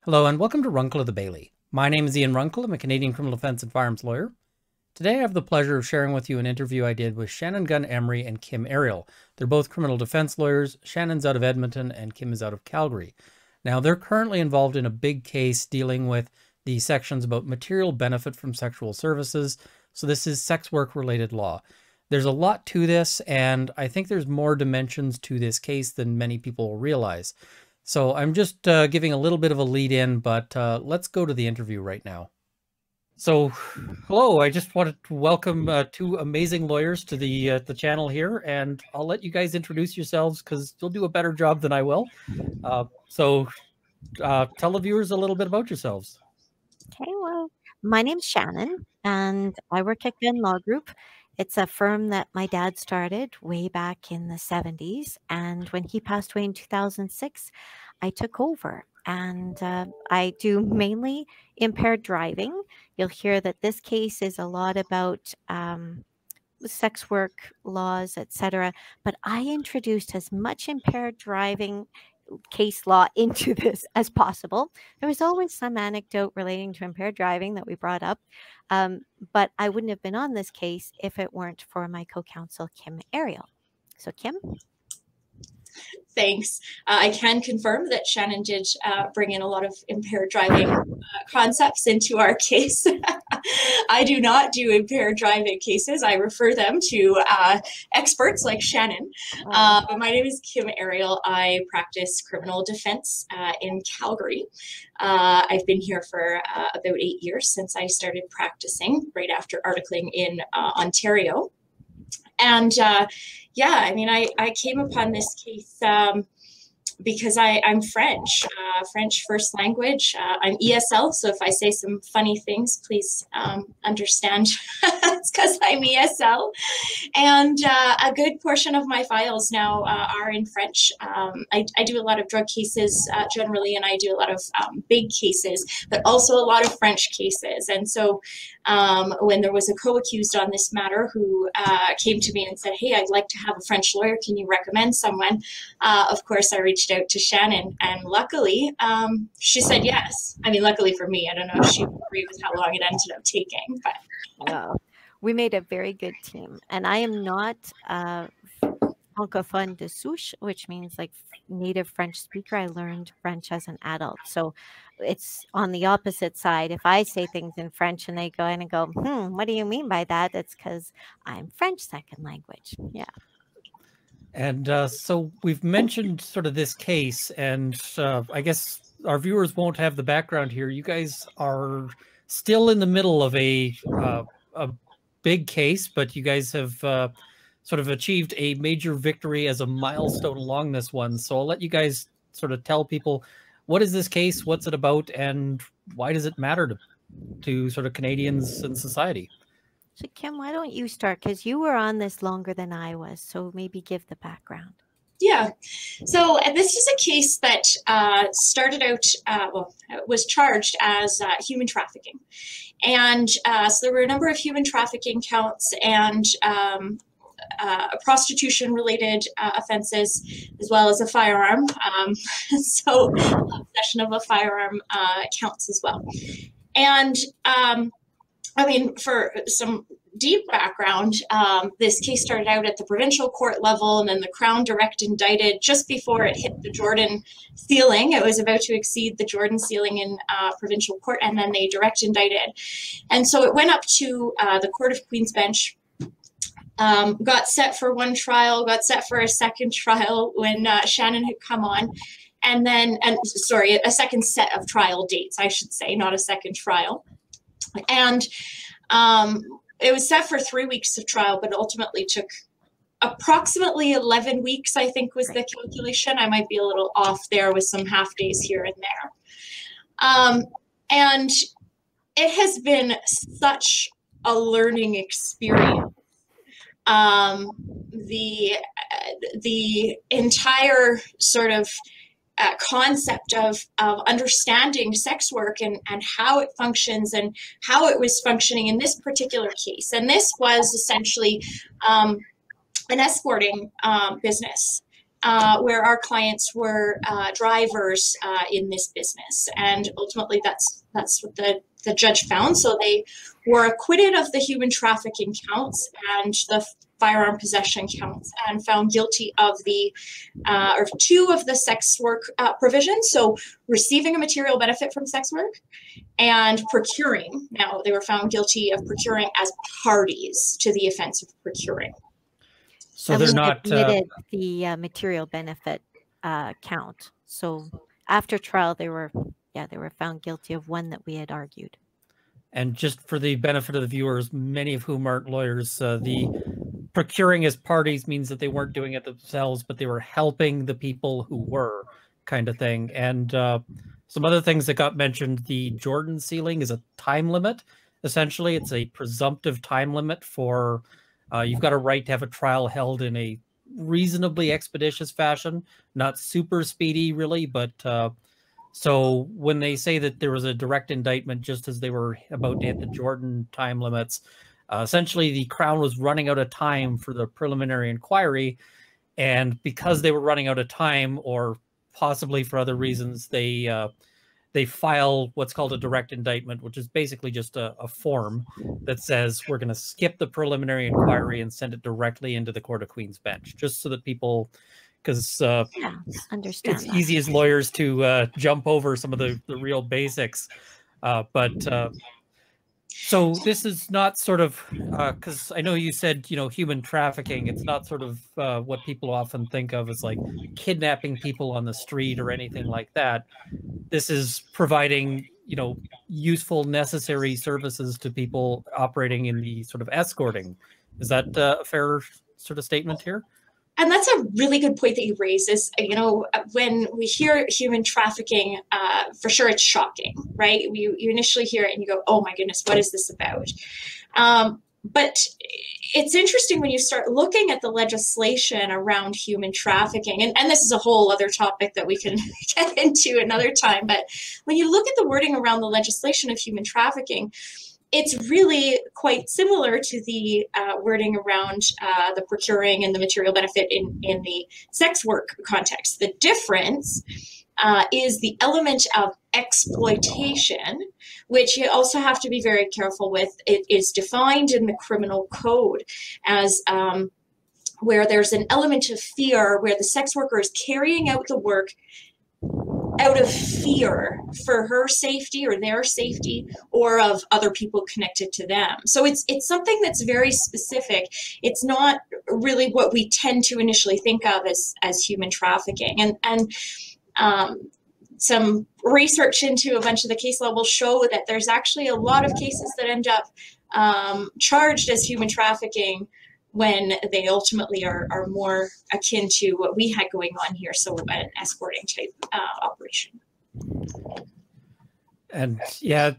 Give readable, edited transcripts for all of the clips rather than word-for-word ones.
Hello and welcome to Runkle of the Bailey. My name is Ian Runkle. I'm a Canadian criminal defense and firearms lawyer. Today I have the pleasure of sharing with you an interview I did with Shannon Gunn Emery and Kim Ariel. They're both criminal defense lawyers. Shannon's out of Edmonton and Kim is out of Calgary. Now they're currently involved in a big case dealing with the sections about material benefit from sexual services. So this is sex work related law. There's a lot to this, and I think there's more dimensions to this case than many people realize. So I'm just giving a little bit of a lead in, but let's go to the interview right now. So, hello, I just wanted to welcome two amazing lawyers to the channel here, and I'll let you guys introduce yourselves because you'll do a better job than I will. So tell the viewers a little bit about yourselves. Okay, well, my name's Shannon, and I work at Gunn Law Group. It's a firm that my dad started way back in the 70s, and when he passed away in 2006, I took over. And I do mainly impaired driving. You'll hear that this case is a lot about sex work laws, etc. But I introduced as much impaired driving case law into this as possible. There was always some anecdote relating to impaired driving that we brought up, but I wouldn't have been on this case if it weren't for my co-counsel, Kim Ariel. So Kim? Thanks. I can confirm that Shannon did bring in a lot of impaired driving concepts into our case. I do not do impaired driving cases. I refer them to experts like Shannon. But my name is Kim Ariel. I practice criminal defense in Calgary. I've been here for about 8 years since I started practicing right after articling in Ontario. And yeah, I mean, I came upon this case because I'm French, French first language. I'm ESL, so if I say some funny things, please understand it's because I'm ESL. And a good portion of my files now are in French. I do a lot of drug cases generally, and I do a lot of big cases, but also a lot of French cases. And so when there was a co-accused on this matter who came to me and said, hey, I'd like to have a French lawyer, can you recommend someone? Of course, I reached out to Shannon, and luckily she said yes. I mean, luckily for me, I don't know if she would agree with how long it ended up taking, but Well, we made a very good team, and I am not francophone de souche, which means like native French speaker. I learned French as an adult, so it's on the opposite side. If I say things in French and they go in and go, what do you mean by that? It's because I'm French second language. Yeah. And so we've mentioned sort of this case, and I guess our viewers won't have the background here. You guys are still in the middle of a big case, but you guys have sort of achieved a major victory as a milestone along this one. So I'll let you guys sort of tell people, what is this case, what's it about, and why does it matter to sort of Canadians and society? So Kim, why don't you start? Because you were on this longer than I was, so maybe give the background. Yeah, so this is a case that started out, was charged as human trafficking. And so there were a number of human trafficking counts and prostitution-related offenses, as well as a firearm. So possession of a firearm counts as well. And I mean, for some deep background, this case started out at the provincial court level, and then the Crown direct indicted just before it hit the Jordan ceiling. It was about to exceed the Jordan ceiling in provincial court, and then they direct indicted. And so it went up to the Court of Queen's Bench, got set for one trial, got set for a second trial when Shannon had come on. And then, sorry, a second set of trial dates, I should say, not a second trial. And it was set for 3 weeks of trial, but ultimately took approximately 11 weeks, I think was the calculation. I might be a little off there with some half days here and there. And it has been such a learning experience. The entire sort of concept of understanding sex work and how it functions and how it was functioning in this particular case. And this was essentially an escorting business where our clients were drivers in this business, and ultimately that's what the judge found. So they were acquitted of the human trafficking counts and the firearm possession counts, and found guilty of the or two of the sex work provisions. So receiving a material benefit from sex work and procuring. Now they were found guilty of procuring as parties to the offense of procuring. So they're not admitted the material benefit count. So after trial, they were found guilty of one that we had argued. And just for the benefit of the viewers, many of whom aren't lawyers, the procuring as parties means that they weren't doing it themselves, but they were helping the people who were, kind of thing. And some other things that got mentioned, the Jordan ceiling is a time limit. Essentially, it's a presumptive time limit for you've got a right to have a trial held in a reasonably expeditious fashion, not super speedy, really, but so when they say that there was a direct indictment just as they were about to hit the Jordan time limits, essentially the Crown was running out of time for the preliminary inquiry, and because they were running out of time, or possibly for other reasons, they file what's called a direct indictment, which is basically just a form that says we're going to skip the preliminary inquiry and send it directly into the Court of Queen's Bench, just so that people, because understand it's easy as lawyers to jump over some of the real basics. So this is not sort of, because I know you said, human trafficking, it's not sort of what people often think of as like kidnapping people on the street or anything like that. This is providing, useful, necessary services to people operating in the sort of escorting. Is that a fair sort of statement here? And that's a really good point that you raise is, when we hear human trafficking, for sure it's shocking, right? You initially hear it and you go, oh my goodness, what is this about? But it's interesting when you start looking at the legislation around human trafficking, and this is a whole other topic that we can get into another time, but when you look at the wording around the legislation of human trafficking, it's really quite similar to the wording around the procuring and the material benefit in the sex work context. The difference is the element of exploitation, which you also have to be very careful with. It is defined in the criminal code as where there's an element of fear, where the sex worker is carrying out the work out of fear for her safety or their safety, or of other people connected to them. So it's something that's very specific. It's not really what we tend to initially think of as human trafficking. And some research into a bunch of the case law will show that there's actually a lot of cases that end up charged as human trafficking when they ultimately are more akin to what we had going on here, so an escorting type operation. And yeah,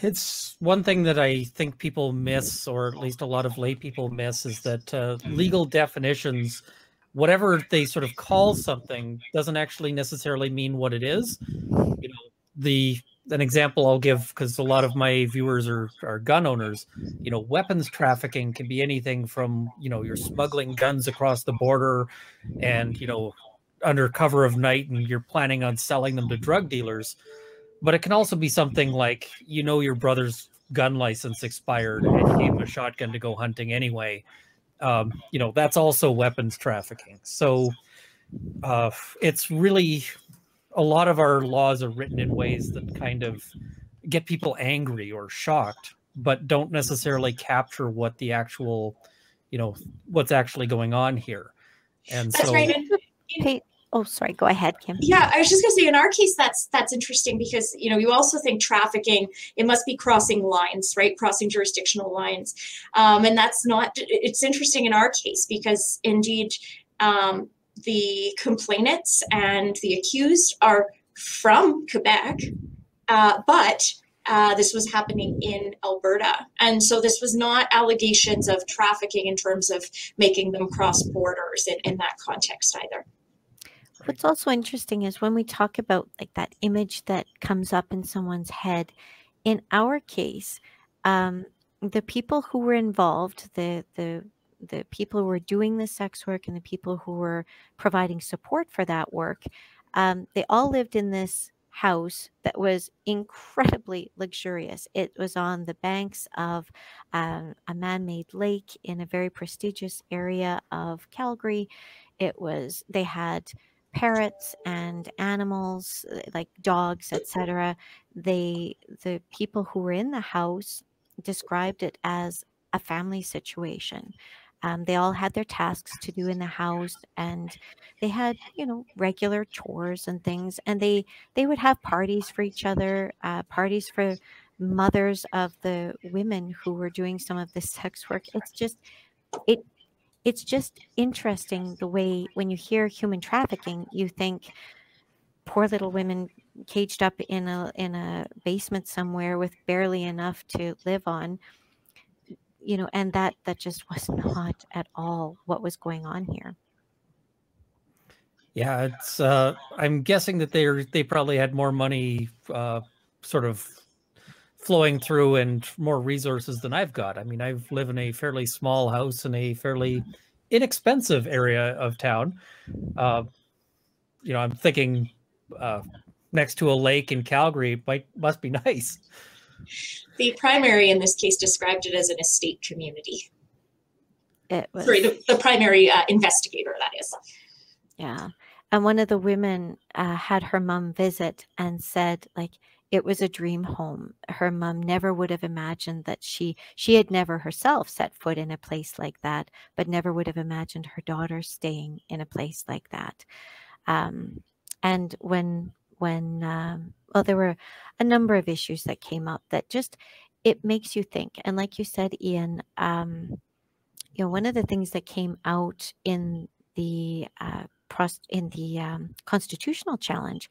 it's one thing that I think people miss, or at least a lot of lay people miss, is that legal definitions, whatever they sort of call something, doesn't actually necessarily mean what it is. An example I'll give, because a lot of my viewers are gun owners, weapons trafficking can be anything from, you're smuggling guns across the border and, under cover of night, and you're planning on selling them to drug dealers. But it can also be something like, your brother's gun license expired and you gave him a shotgun to go hunting anyway. That's also weapons trafficking. So it's really, a lot of our laws are written in ways that kind of get people angry or shocked, but don't necessarily capture what the actual, what's actually going on here. And that's so, right. Oh, sorry. Go ahead, Kim. Yeah, I was just going to say, in our case, that's interesting because, you also think trafficking, it must be crossing lines, right? Crossing jurisdictional lines. And that's not, it's interesting in our case because indeed, the complainants and the accused are from Quebec, but this was happening in Alberta. And so this was not allegations of trafficking in terms of making them cross borders in that context either. What's also interesting is when we talk about like that image that comes up in someone's head, in our case, the people who were involved, the the people who were doing the sex work and the people who were providing support for that work, they all lived in this house that was incredibly luxurious. It was on the banks of a man-made lake in a very prestigious area of Calgary. They had parrots and animals like dogs, etc. The people who were in the house described it as a family situation. They all had their tasks to do in the house, and they had, regular chores and things. And they would have parties for each other, parties for mothers of the women who were doing some of this sex work. It it's just interesting the way when you hear human trafficking, you think poor little women caged up in a basement somewhere with barely enough to live on, and that just was not at all what was going on here. Yeah, it's I'm guessing that they probably had more money sort of flowing through and more resources than I've got. I mean, I live in a fairly small house in a fairly inexpensive area of town. I'm thinking next to a lake in Calgary must be nice. The primary in this case described it as an estate community. It was, sorry, the primary investigator, that is. Yeah. And one of the women had her mom visit and said, like, it was a dream home. Her mom never would have imagined that she had never herself set foot in a place like that, but never would have imagined her daughter staying in a place like that. And well, there were a number of issues that came up that just, it makes you think. And like you said, Ian, one of the things that came out in the constitutional challenge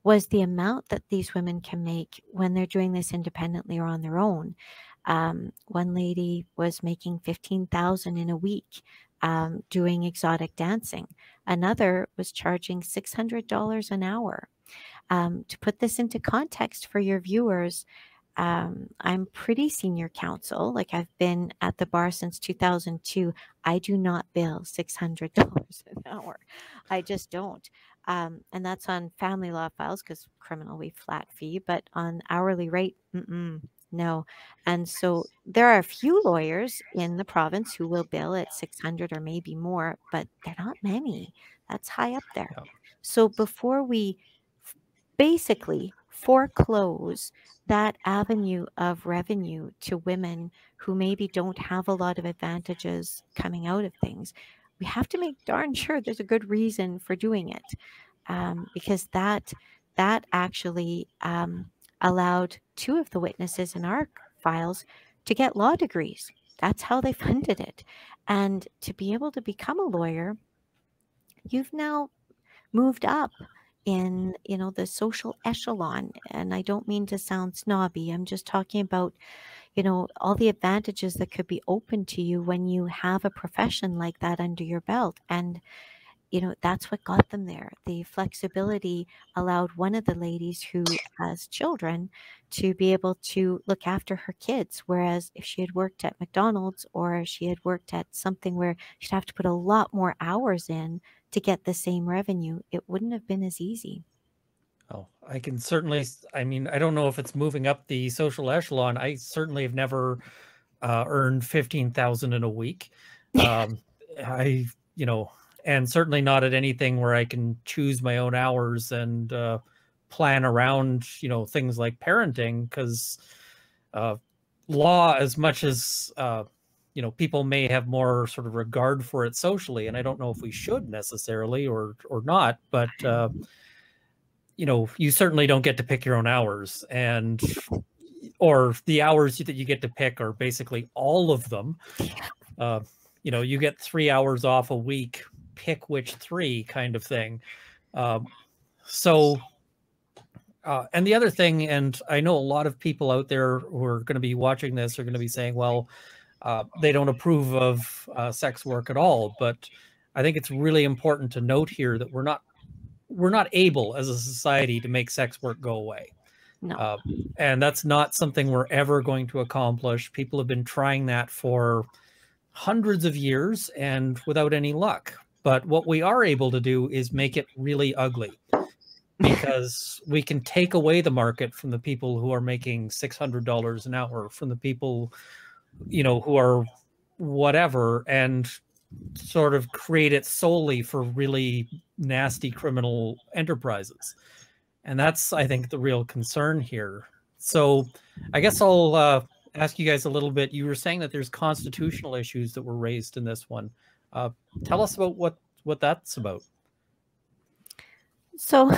was the amount that these women can make when they're doing this independently or on their own. One lady was making $15,000 in a week doing exotic dancing. Another was charging $600 an hour. To put this into context for your viewers, I'm pretty senior counsel. Like, I've been at the bar since 2002. I do not bill $600 an hour. I just don't. And that's on family law files, because criminal we flat fee, but on hourly rate, no. And so there are a few lawyers in the province who will bill at 600 or maybe more, but they're not many. That's high up there. Yeah. So before we basically foreclose that avenue of revenue to women who maybe don't have a lot of advantages coming out of things, we have to make darn sure there's a good reason for doing it, because that actually allowed two of the witnesses in our files to get law degrees. That's how they funded it. And to be able to become a lawyer, you've now moved up in the social echelon. And I don't mean to sound snobby. I'm just talking about all the advantages that could be open to you when you have a profession like that under your belt. And that's what got them there. The flexibility allowed one of the ladies who has children to be able to look after her kids, whereas if she had worked at McDonald's or she had worked at something where she'd have to put a lot more hours in to get the same revenue, it wouldn't have been as easy. Oh, I can certainly, I mean, I don't know if it's moving up the social echelon. I certainly have never earned 15,000 in a week. And certainly not at anything where I can choose my own hours and plan around, things like parenting, because law, as much as, people may have more sort of regard for it socially, and I don't know if we should necessarily or not, but, you certainly don't get to pick your own hours, or the hours that you get to pick are basically all of them. You get 3 hours off a week, pick which 3 kind of thing. And the other thing, and I know a lot of people out there who are going to be watching this are going to be saying, well, they don't approve of sex work at all. But I think it's really important to note here that we're not able as a society to make sex work go away. No. And that's not something we're ever going to accomplish. People have been trying that for hundreds of years and without any luck. But what we are able to do is make it really ugly, because we can take away the market from the people who are making $600 an hour, from the people, who are whatever, and sort of create it solely for really nasty criminal enterprises. And that's, I think, the real concern here. So I guess I'll ask you guys a little bit. You were saying that there's constitutional issues that were raised in this one. Tell us about what that's about. So,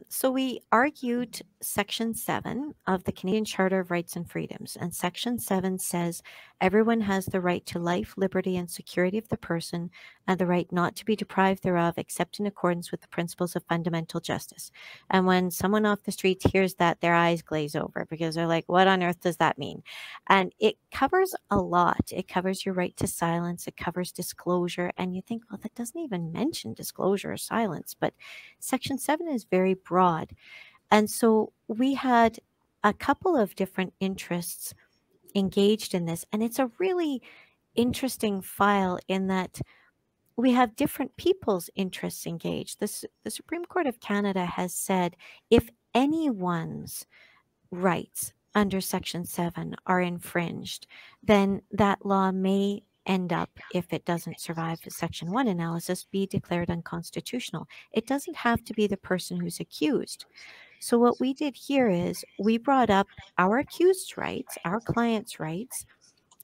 so we argued Section 7 of the Canadian Charter of Rights and Freedoms. And Section 7 says everyone has the right to life, liberty, and security of the person, and the right not to be deprived thereof, except in accordance with the principles of fundamental justice. And when someone off the street hears that, their eyes glaze over, because they're like, what on earth does that mean? And it covers a lot. It covers your right to silence. It covers disclosure. And you think, well, that doesn't even mention disclosure or silence. But Section 7 is very broad. And so we had a couple of different interests engaged in this. And it's a really interesting file in that we have different people's interests engaged. The Supreme Court of Canada has said if anyone's rights under Section 7 are infringed, then that law may end up, if it doesn't survive the Section 1 analysis, be declared unconstitutional. It doesn't have to be the person who's accused. So what we did here is we brought up our accused's rights, our client's rights,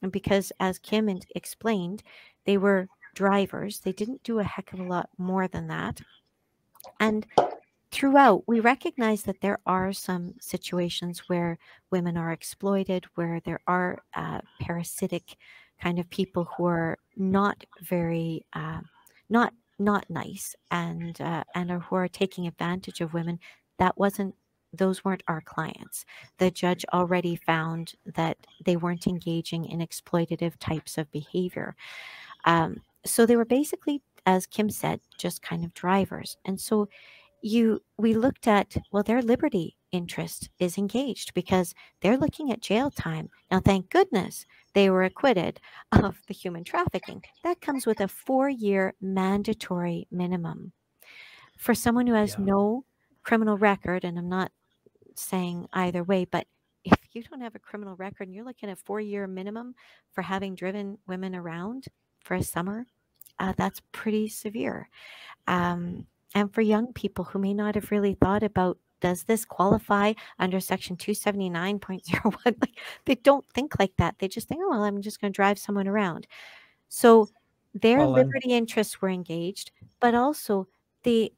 and because, as Kim explained, they were drivers, they didn't do a heck of a lot more than that. And throughout, we recognize that there are some situations where women are exploited, where there are parasitic kind of people who are not very, not nice, and who are taking advantage of women. Those weren't our clients. The judge already found that they weren't engaging in exploitative types of behavior. So they were basically, as Kim said, just kind of drivers. And so we looked at, well, their liberty interest is engaged because they're looking at jail time. Now, thank goodness they were acquitted of the human trafficking. That comes with a 4-year mandatory minimum. For someone who has no criminal record, and I'm not saying either way, but if you don't have a criminal record and you're looking at 4-year minimum for having driven women around for a summer, that's pretty severe. And for young people who may not have really thought about, does this qualify under Section 279.01? Like, they don't think like that. They just think, oh, well, I'm just going to drive someone around. So their liberty interests were engaged, but also the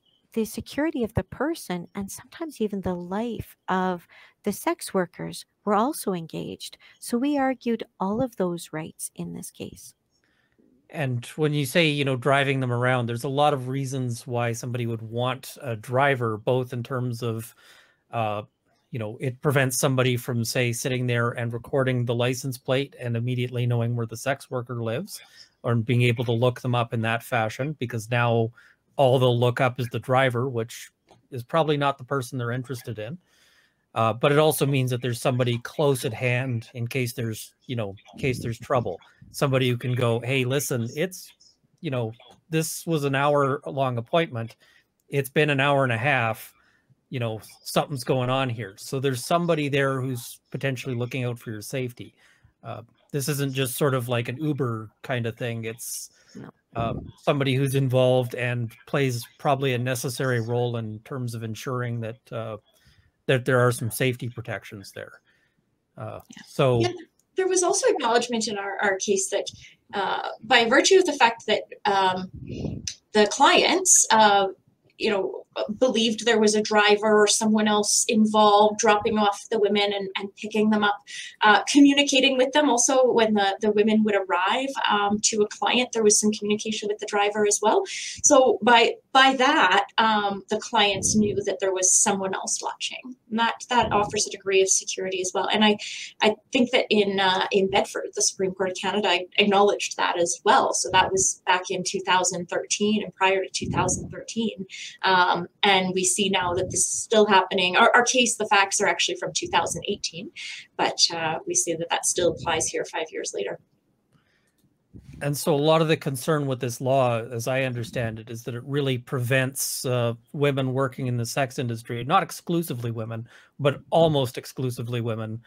security of the person, and sometimes even the life of the sex workers, were also engaged. So we argued all of those rights in this case. And when you say, driving them around, there's a lot of reasons why somebody would want a driver, both in terms of, it prevents somebody from, say, sitting there and recording the license plate and immediately knowing where the sex worker lives, or being able to look them up in that fashion, because now all they'll look up is the driver, which is probably not the person they're interested in. But it also means that there's somebody close at hand in case there's trouble. Somebody who can go, hey, listen, it's, this was an hour-long appointment. It's been an hour and a half. Something's going on here. So there's somebody there who's potentially looking out for your safety. This isn't just sort of like an Uber kind of thing. It's somebody who's involved and plays probably a necessary role in terms of ensuring that that there are some safety protections there. So there was also acknowledgement in our case that by virtue of the fact that the clients believed there was a driver or someone else involved dropping off the women and picking them up, communicating with them. Also, when the women would arrive to a client, there was some communication with the driver as well. So by that, the clients knew that there was someone else watching. And that offers a degree of security as well. And I think that in Bedford, the Supreme Court of Canada acknowledged that as well. So that was back in 2013 and prior to 2013. And we see now that this is still happening. Our case, the facts are actually from 2018, but we see that still applies here 5 years later. And so a lot of the concern with this law, as I understand it, is that it really prevents women working in the sex industry, not exclusively women, but almost exclusively women,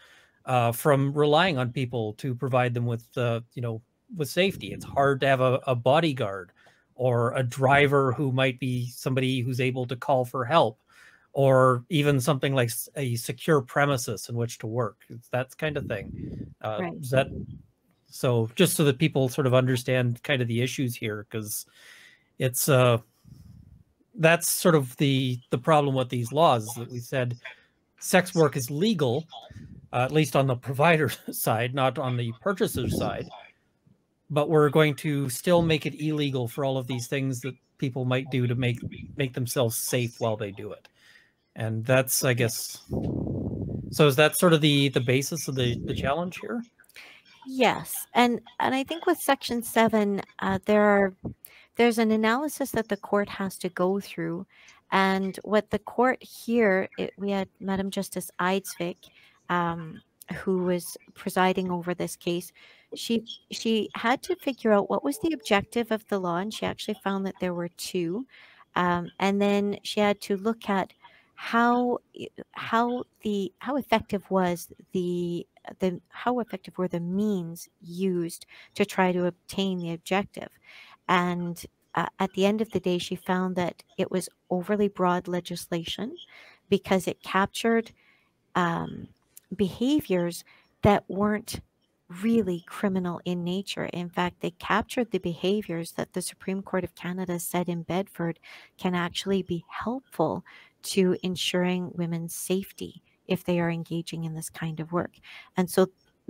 from relying on people to provide them with, with safety. It's hard to have a bodyguard or a driver who might be somebody who's able to call for help, or even something like a secure premises in which to work. It's that kind of thing. Right. Is that so? Just so that people sort of understand kind of the issues here, because it's that's sort of the problem with these laws, is that we said sex work is legal, at least on the provider side, not on the purchaser side, but we're going to still make it illegal for all of these things that people might do to make themselves safe while they do it. And that's, I guess, so is that sort of the basis of the challenge here? Yes, and I think with Section 7, there's an analysis that the court has to go through, and what the court here, we had Madam Justice Eidsvik, who was presiding over this case. She had to figure out what was the objective of the law, and she actually found that there were two, and then she had to look at how how effective was the how effective were the means used to try to obtain the objective. And at the end of the day, she found that it was overly broad legislation because it captured behaviors that weren't really criminal in nature. In fact, they captured the behaviors that the Supreme Court of Canada said in Bedford can actually be helpful to ensuring women's safety if they are engaging in this kind of work. And so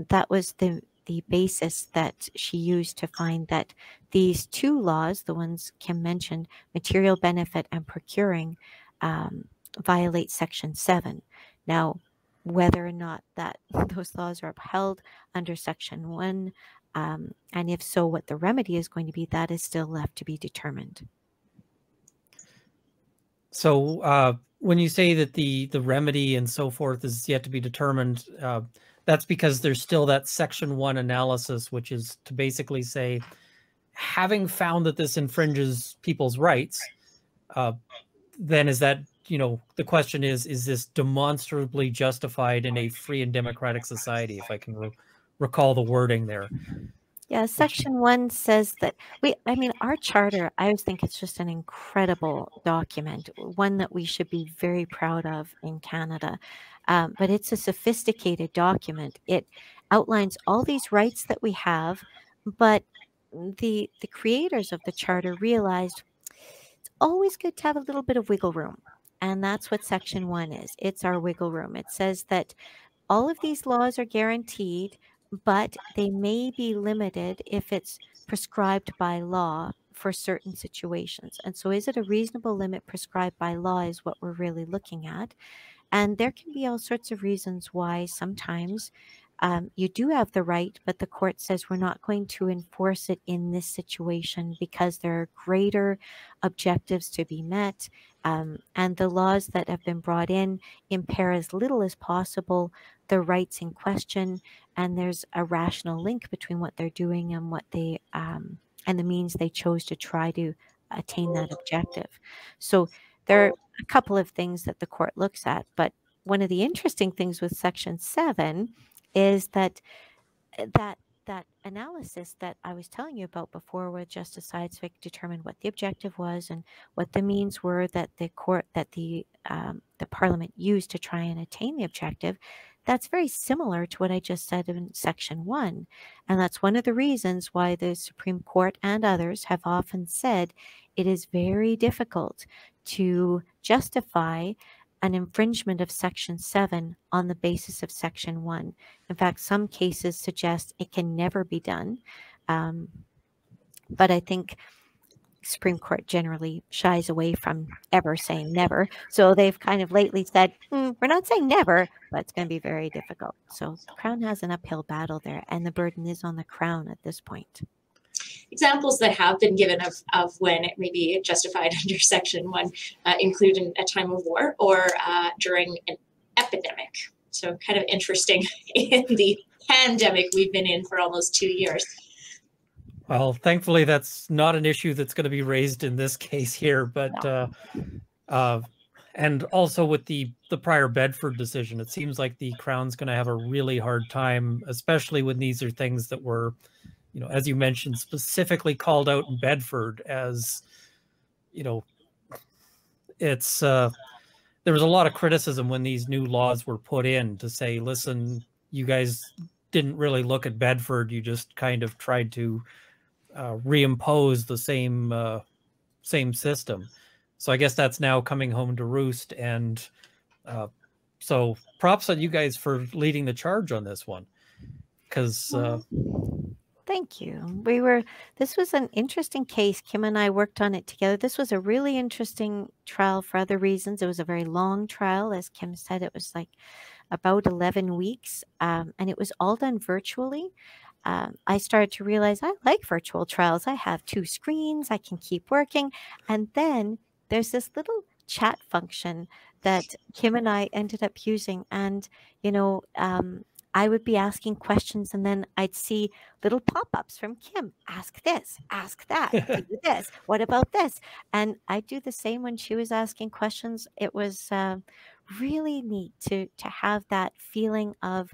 that was the basis that she used to find that these two laws, the ones Kim mentioned, material benefit and procuring, violate Section 7. Now, whether or not that those laws are upheld under Section 1, and if so, what the remedy is going to be, that is still left to be determined. So when you say that the remedy and so forth is yet to be determined, that's because there's still that Section 1 analysis, which is to basically say, having found that this infringes people's rights, then is that, the question is this demonstrably justified in a free and democratic society, if I can recall the wording there? Yeah, Section 1 says that our charter, I always think it's just an incredible document, one that we should be very proud of in Canada. But it's a sophisticated document. It outlines all these rights that we have, but the creators of the charter realized it's always good to have a little bit of wiggle room. And that's what Section 1 is. It's our wiggle room. It says that all of these laws are guaranteed, but they may be limited if it's prescribed by law for certain situations. And so is it a reasonable limit prescribed by law is what we're really looking at. And there can be all sorts of reasons why sometimes you do have the right, but the court says we're not going to enforce it in this situation because there are greater objectives to be met. And the laws that have been brought in impair as little as possible the rights in question. And there's a rational link between what they're doing and what they and the means they chose to try to attain that objective. So there are a couple of things that the court looks at, but one of the interesting things with Section 7 is that analysis that I was telling you about before, where Justice Eidsvik determined what the objective was and what the means were that the Parliament used to try and attain the objective. That's very similar to what I just said in Section 1. And that's one of the reasons why the Supreme Court and others have often said it is very difficult to justify an infringement of Section 7 on the basis of Section 1. In fact, some cases suggest it can never be done. But I think Supreme Court generally shies away from ever saying never. So they've kind of lately said, we're not saying never, but it's going to be very difficult. So the Crown has an uphill battle there, and the burden is on the Crown at this point. Examples that have been given of when it may be justified under Section 1 include in a time of war or during an epidemic. So kind of interesting in the pandemic we've been in for almost 2 years. Well, thankfully, that's not an issue that's going to be raised in this case here, but and also with the prior Bedford decision, it seems like the Crown's going to have a really hard time, especially when these are things that were, as you mentioned, specifically called out in Bedford as, it's there was a lot of criticism when these new laws were put in to say, listen, you guys didn't really look at Bedford, you just kind of tried to reimpose the same system. So I guess that's now coming home to roost. And so props on you guys for leading the charge on this one. Because thank you. This was an interesting case. Kim and I worked on it together. This was a really interesting trial for other reasons. It was a very long trial. As Kim said, it was like about 11 weeks, and it was all done virtually. I started to realize I like virtual trials. I have 2 screens, I can keep working. And then there's this little chat function that Kim and I ended up using. And, I would be asking questions and then I'd see little pop-ups from Kim. Ask this, ask that, do this. What about this? And I'd do the same when she was asking questions. It was really neat to have that feeling of,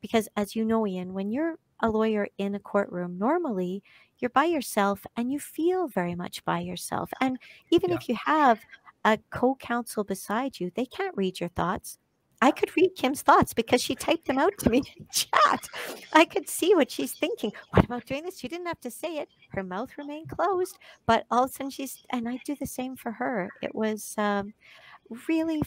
because as you know, Ian, when you're a lawyer in a courtroom, normally you're by yourself and you feel very much by yourself. And even if you have a co-counsel beside you, they can't read your thoughts. I could read Kim's thoughts because she typed them out to me in chat. I could see what she's thinking. What about doing this? She didn't have to say it. Her mouth remained closed, but all of a sudden and I do the same for her. It was really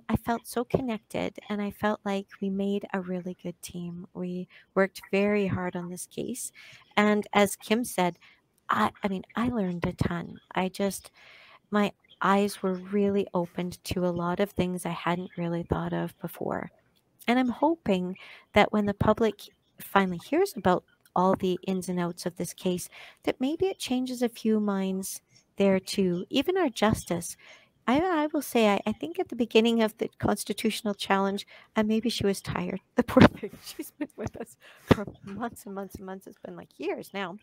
I felt so connected and I felt like we made a really good team. We worked very hard on this case. And as Kim said, I mean, I learned a ton. My eyes were really opened to a lot of things I hadn't really thought of before. And I'm hoping that when the public finally hears about all the ins and outs of this case, that maybe it changes a few minds there too. Even our justice. I will say, I think at the beginning of the constitutional challenge, maybe she was tired. The poor thing. She's been with us for months and months and months. It's been like years now.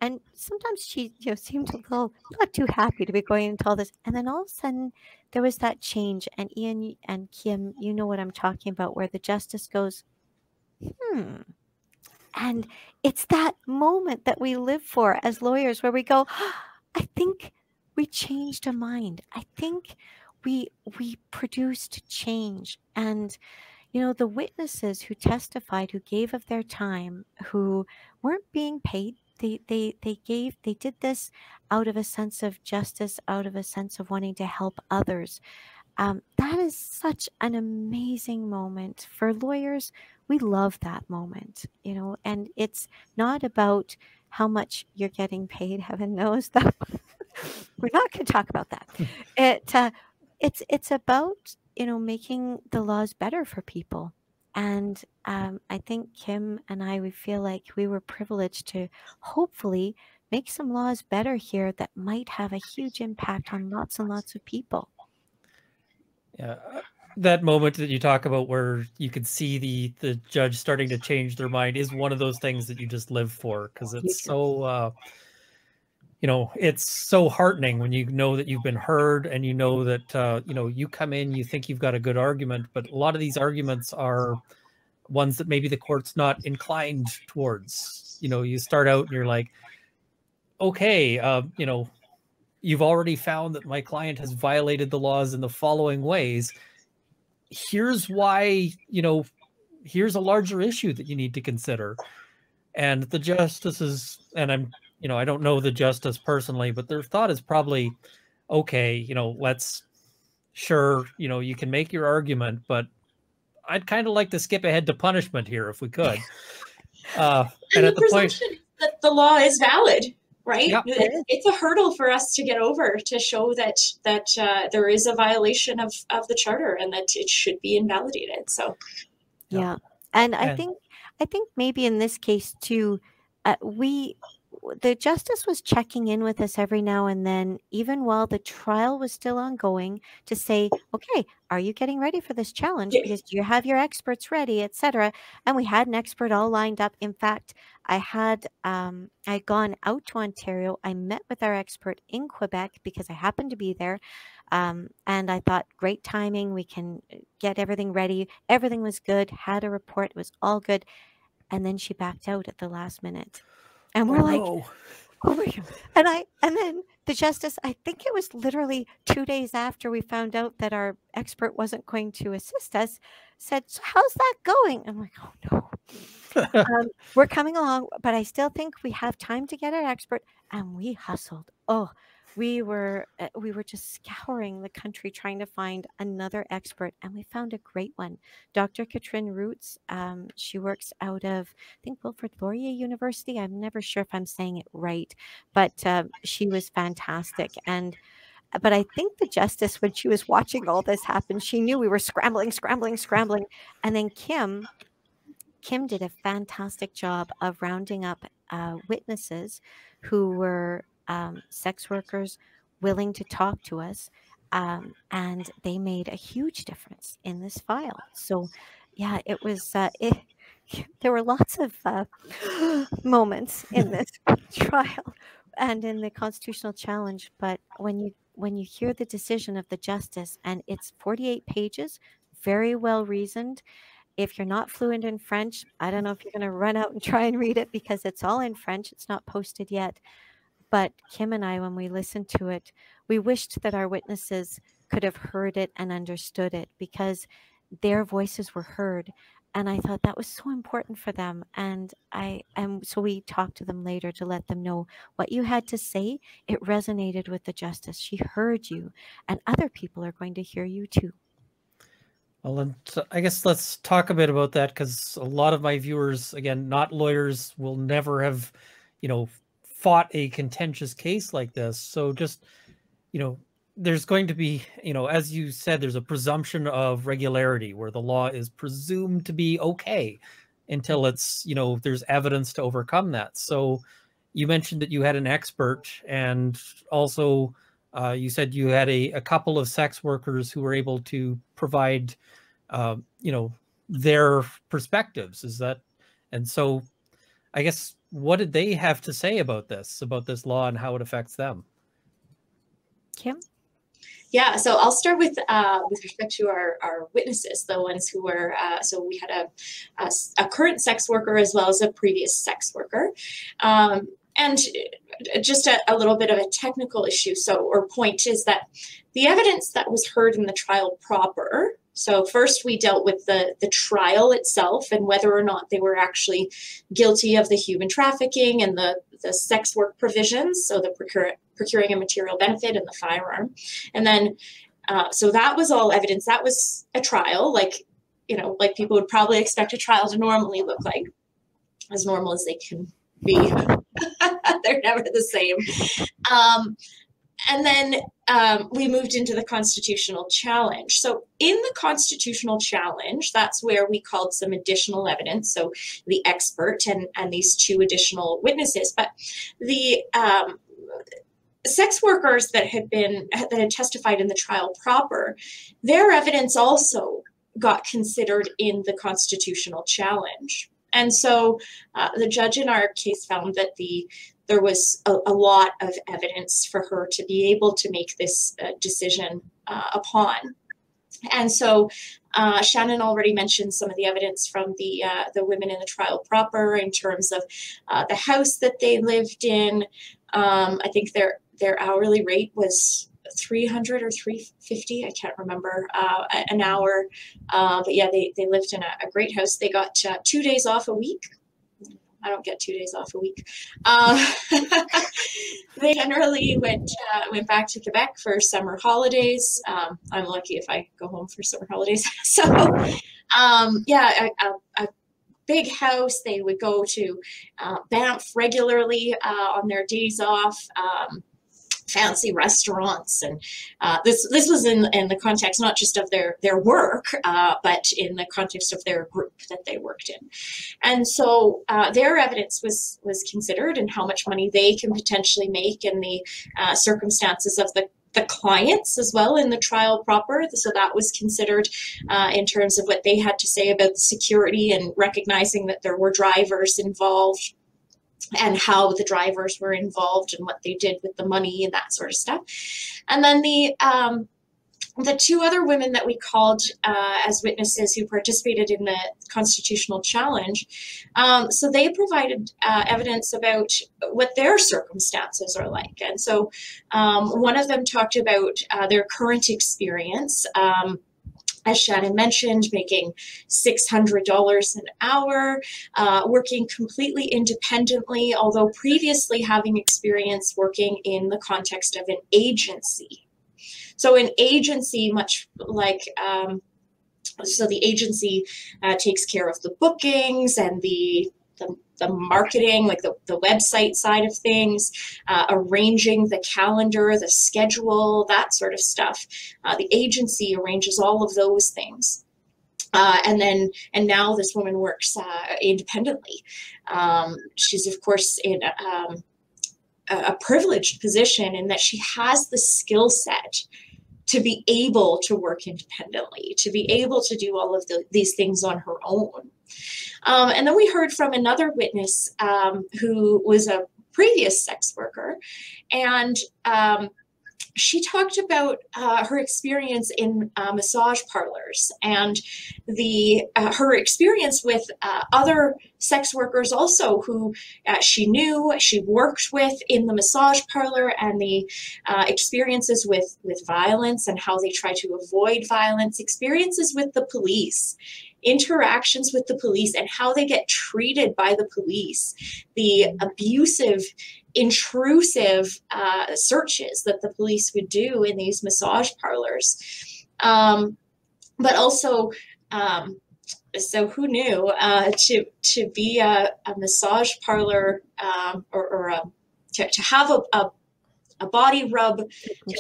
And sometimes she seemed a little not too happy to be going into all this. And then all of a sudden, there was that change. And Ian and Kim, you know what I'm talking about, where the justice goes, And it's that moment that we live for as lawyers where we go, I think we changed a mind. I think we produced change. And the witnesses who testified, who gave of their time, who weren't being paid, they did this out of a sense of justice, out of a sense of wanting to help others. That is such an amazing moment for lawyers. We love that moment, and it's not about how much you're getting paid. Heaven knows that we're not going to talk about that. It's about, making the laws better for people. And I think Kim and we feel like we were privileged to hopefully make some laws better here that might have a huge impact on lots and lots of people. Yeah, that moment that you talk about where you could see the judge starting to change their mind is one of those things that you just live for, because it's so it's so heartening when you know that you've been heard and you know that you come in, you think you've got a good argument, but a lot of these arguments are ones that maybe the court's not inclined towards. You start out and you're like, okay, you've already found that my client has violated the laws in the following ways. Here's why, here's a larger issue that you need to consider. And the justices, and I don't know the justice personally, but their thought is probably, okay, you can make your argument, but I'd kind of like to skip ahead to punishment here if we could. And at the presumption point that the law is valid, right? Yeah. It's a hurdle for us to get over, to show that there is a violation of the charter and that it should be invalidated. So, yeah. And I think maybe in this case too, we the justice was checking in with us every now and then, even while the trial was still ongoing, to say, okay, are you getting ready for this challenge? Because do you have your experts ready, etc. And we had an expert all lined up. In fact, I'd gone out to Ontario. I met with our expert in Quebec because I happened to be there. And I thought, great timing. We can get everything ready. Everything was good. Had a report. It was all good. And then she backed out at the last minute. And we're like, no. oh my God. And then the justice, I think it was literally 2 days after we found out that our expert wasn't going to assist us, said, so how's that going? I'm like, oh no. We're coming along, but I still think we have time to get an expert. And we hustled. Oh, we were just scouring the country trying to find another expert, and we found a great one, Dr. Katrin Roots. She works out of, I think, Wilfrid Laurier University. I'm never sure if I'm saying it right, but she was fantastic. But I think the justice, when she was watching all this happen, she knew we were scrambling, and then Kim did a fantastic job of rounding up witnesses who were sex workers willing to talk to us. And they made a huge difference in this file. So, yeah, it was, there were lots of moments in this trial and in the constitutional challenge. But when you hear the decision of the justice, and it's 48 pages, very well reasoned. If you're not fluent in French, I don't know if you're going to run out and try and read it because it's all in French. It's not posted yet. But Kim and I, when we listened to it, we wished that our witnesses could have heard it and understood it, because their voices were heard. And I thought that was so important for them. And so we talked to them later to let them know what you had to say. It resonated with the justice. She heard you, and other people are going to hear you too. Well, and I guess let's talk a bit about that, because a lot of my viewers, again, not lawyers, will never have, fought a contentious case like this. So just, there's going to be, as you said, there's a presumption of regularity where the law is presumed to be okay until it's, there's evidence to overcome that. So you mentioned that you had an expert, and also you said you had a couple of sex workers who were able to provide, their perspectives. And so I guess, what did they have to say about this law and how it affects them? Kim? Yeah, so I'll start with respect to our witnesses, the ones who were, so we had a current sex worker as well as a previous sex worker. And just a little bit of a technical issue, or point, is that the evidence that was heard in the trial proper. So first we dealt with the trial itself and whether or not they were actually guilty of the human trafficking and the sex work provisions, so the procuring a material benefit and the firearm. And then, so that was all evidence. That was a trial, like people would probably expect a trial to normally look like, as normal as they can be. They're never the same. And then we moved into the constitutional challenge. So in the constitutional challenge, that's where we called some additional evidence. So the expert and these two additional witnesses. But the sex workers that had testified in the trial proper, their evidence also got considered in the constitutional challenge. And so the judge in our case found that there was a lot of evidence for her to be able to make this decision upon. And so Shannon already mentioned some of the evidence from the women in the trial proper in terms of the house that they lived in. I think their hourly rate was $300 or $350, I can't remember, an hour. But yeah, they lived in a great house. They got 2 days off a week. I don't get 2 days off a week. They generally went back to Quebec for summer holidays. I'm lucky if I go home for summer holidays. So yeah, a big house. They would go to Banff regularly on their days off. fancy restaurants, and this was in the context not just of their work, but in the context of their group that they worked in. And so their evidence was considered, and how much money they can potentially make, and the circumstances of the clients as well in the trial proper. So that was considered in terms of what they had to say about the security, and recognizing that there were drivers involved, and how the drivers were involved, and what they did with the money and that sort of stuff. And then the two other women that we called as witnesses who participated in the constitutional challenge, so they provided evidence about what their circumstances are like. And so one of them talked about their current experience, as Shannon mentioned, making $600 an hour, working completely independently, although previously having experience working in the context of an agency. So an agency, much like, so the agency takes care of the bookings and the marketing, like the website side of things, arranging the calendar, the schedule, that sort of stuff. The agency arranges all of those things. And now this woman works independently. She's, of course, in a privileged position in that she has the skill set to be able to work independently, to be able to do all of these things on her own. And then we heard from another witness who was a previous sex worker, and she talked about her experience in massage parlors, and her experience with other sex workers also who she knew, she worked with in the massage parlor, and the experiences with violence and how they try to avoid violence, experiences with the police, interactions with the police and how they get treated by the police, the abusive, intrusive searches that the police would do in these massage parlors. But also, so who knew, to be a massage parlor to have a body rub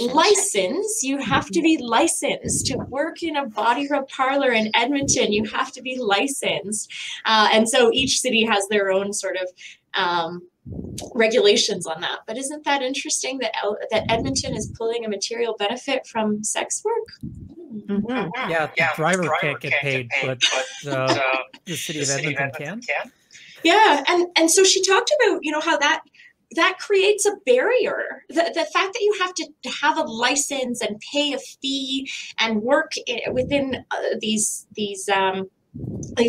license, you have to be licensed. To work in a body rub parlor in Edmonton, you have to be licensed. And so each city has their own sort of regulations on that. But isn't that interesting that Edmonton is pulling a material benefit from sex work? Mm-hmm. Yeah, the driver can't get paid, but the city of Edmonton can. Yeah, and so she talked about, how that creates a barrier. The fact that you have to have a license and pay a fee and work within these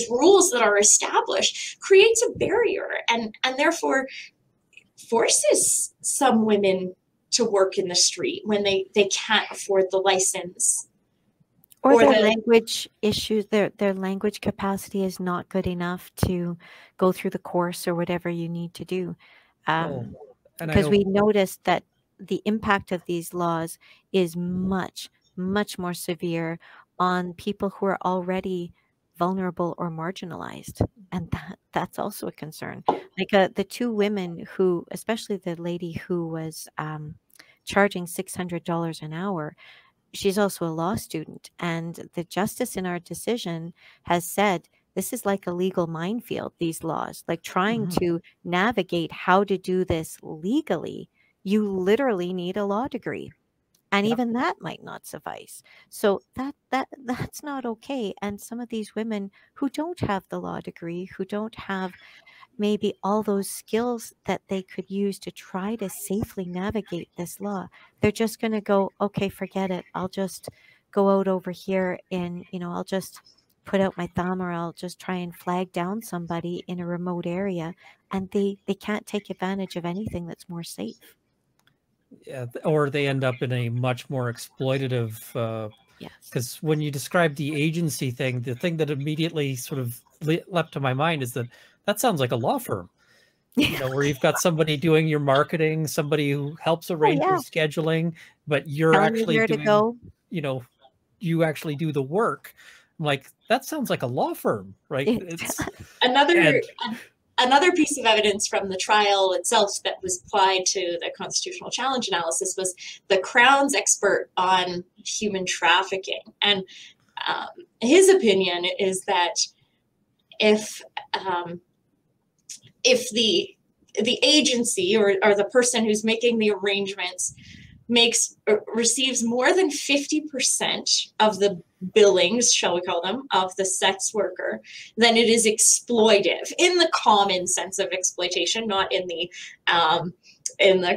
rules that are established creates a barrier, and therefore forces some women to work in the street when they can't afford the license. Or their language issues, their language capacity is not good enough to go through the course or whatever you need to do. Because we noticed that the impact of these laws is much, much more severe on people who are already vulnerable or marginalized. And that's also a concern. Like the two women who, especially the lady who was charging $600 an hour, she's also a law student. And the justice in our decision has said, this is like a legal minefield, these laws, like trying to navigate how to do this legally. You literally need a law degree. And even that might not suffice. So that's not okay. And some of these women who don't have the law degree, who don't have maybe all those skills that they could use to try to safely navigate this law, they're just going to go, okay, forget it. I'll just go out over here and, I'll just put out my thumb, or I'll just try and flag down somebody in a remote area. And they can't take advantage of anything that's more safe. Yeah, or they end up in a much more exploitative, yes. Because when you describe the agency thing, the thing that immediately sort of leapt to my mind is that sounds like a law firm, where you've got somebody doing your marketing, somebody who helps arrange your scheduling, but you're actually doing, you actually do the work. I'm like, that sounds like a law firm, right? It's another another piece of evidence from the trial itself that was applied to the constitutional challenge analysis was the Crown's expert on human trafficking. And his opinion is that if the agency or the person who's making the arrangements receives more than 50% of the billings, shall we call them, of the sex worker, then it is exploitive in the common sense of exploitation, not in the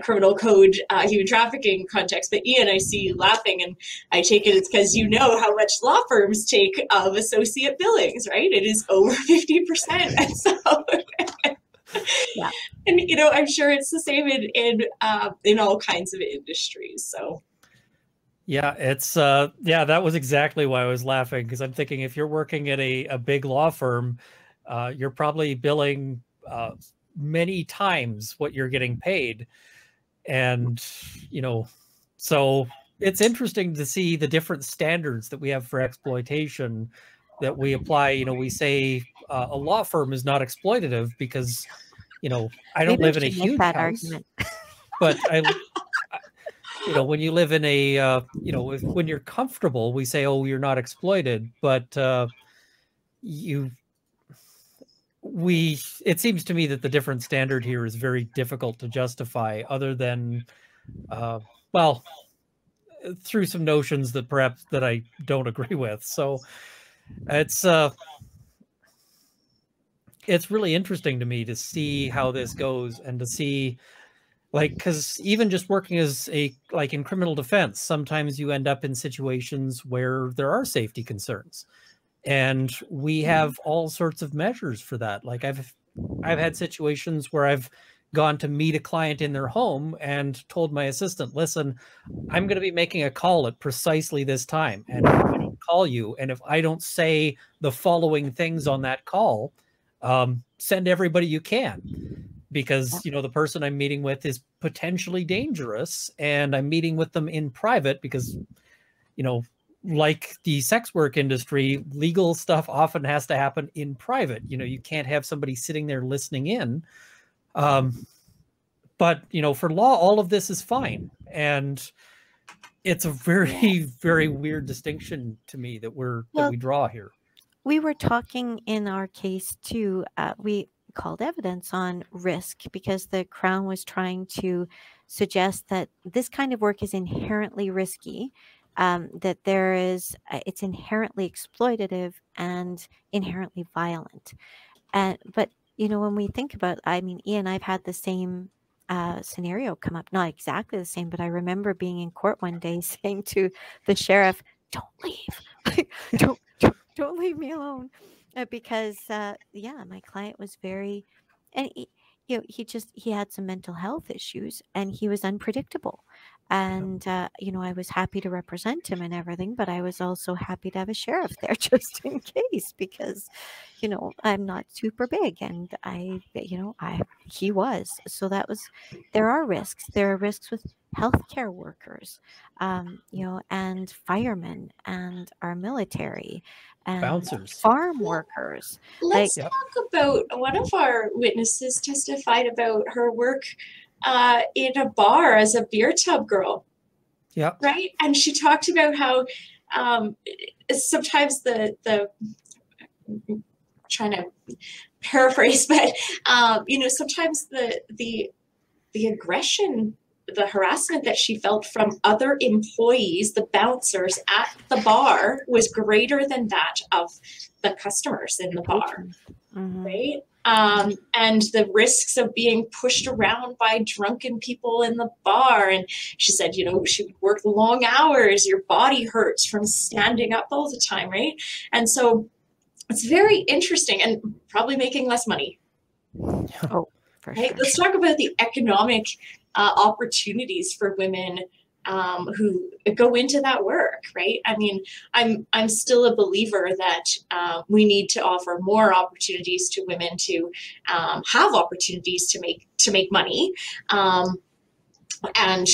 criminal code human trafficking context. But Ian, I see you laughing, and I take it's because you know how much law firms take of associate billings, right? It is over 50%. And so yeah. And I'm sure it's the same in all kinds of industries. So yeah, it's that was exactly why I was laughing, because I'm thinking if you're working at a big law firm, you're probably billing many times what you're getting paid. And so it's interesting to see the different standards that we have for exploitation that we apply. We say a law firm is not exploitative because I don't live in a huge house, argument. But when you live in a when you're comfortable, we say, oh, you're not exploited. But it seems to me that the different standard here is very difficult to justify, other than well, through some notions that perhaps that I don't agree with. So it's really interesting to me to see how this goes, and to see, because even just working as in criminal defense, sometimes you end up in situations where there are safety concerns, and we have all sorts of measures for that. Like I've had situations where I've gone to meet a client in their home and told my assistant, listen, I'm going to be making a call at precisely this time, and I'm going to call you, and if I don't say the following things on that call, send everybody you can, because the person I'm meeting with is potentially dangerous, and I'm meeting with them in private because like the sex work industry, legal stuff often has to happen in private. You can't have somebody sitting there listening in. But for law, all of this is fine, and it's a very, very weird distinction to me that we draw here. We were talking in our case too. We called evidence on risk because the Crown was trying to suggest that this kind of work is inherently risky, that it's inherently exploitative and inherently violent. But when we think about, Ian, I've had the same scenario come up, not exactly the same, but I remember being in court one day saying to the sheriff, "Don't leave, don't leave me alone," because my client was very, and he had some mental health issues, and he was unpredictable. And I was happy to represent him and everything, but I was also happy to have a sheriff there just in case, because I'm not super big, and he was. So there are risks. There are risks with healthcare workers, and firemen, and our military, and bouncers, farm workers. Let's talk about, one of our witnesses testified about her work in a bar as a beer tub girl. Yeah. Right. And she talked about how sometimes the trying to paraphrase, but sometimes the aggression, the harassment that she felt from other employees, the bouncers at the bar, was greater than that of the customers in the bar. Mm-hmm. Right. And the risks of being pushed around by drunken people in the bar. And she said, she would work long hours. Your body hurts from standing up all the time, right? And so it's very interesting, and probably making less money. Oh, for right? Sure. Let's talk about the economic opportunities for women who go into that work, right? I'm still a believer that we need to offer more opportunities to women to have opportunities to make money, and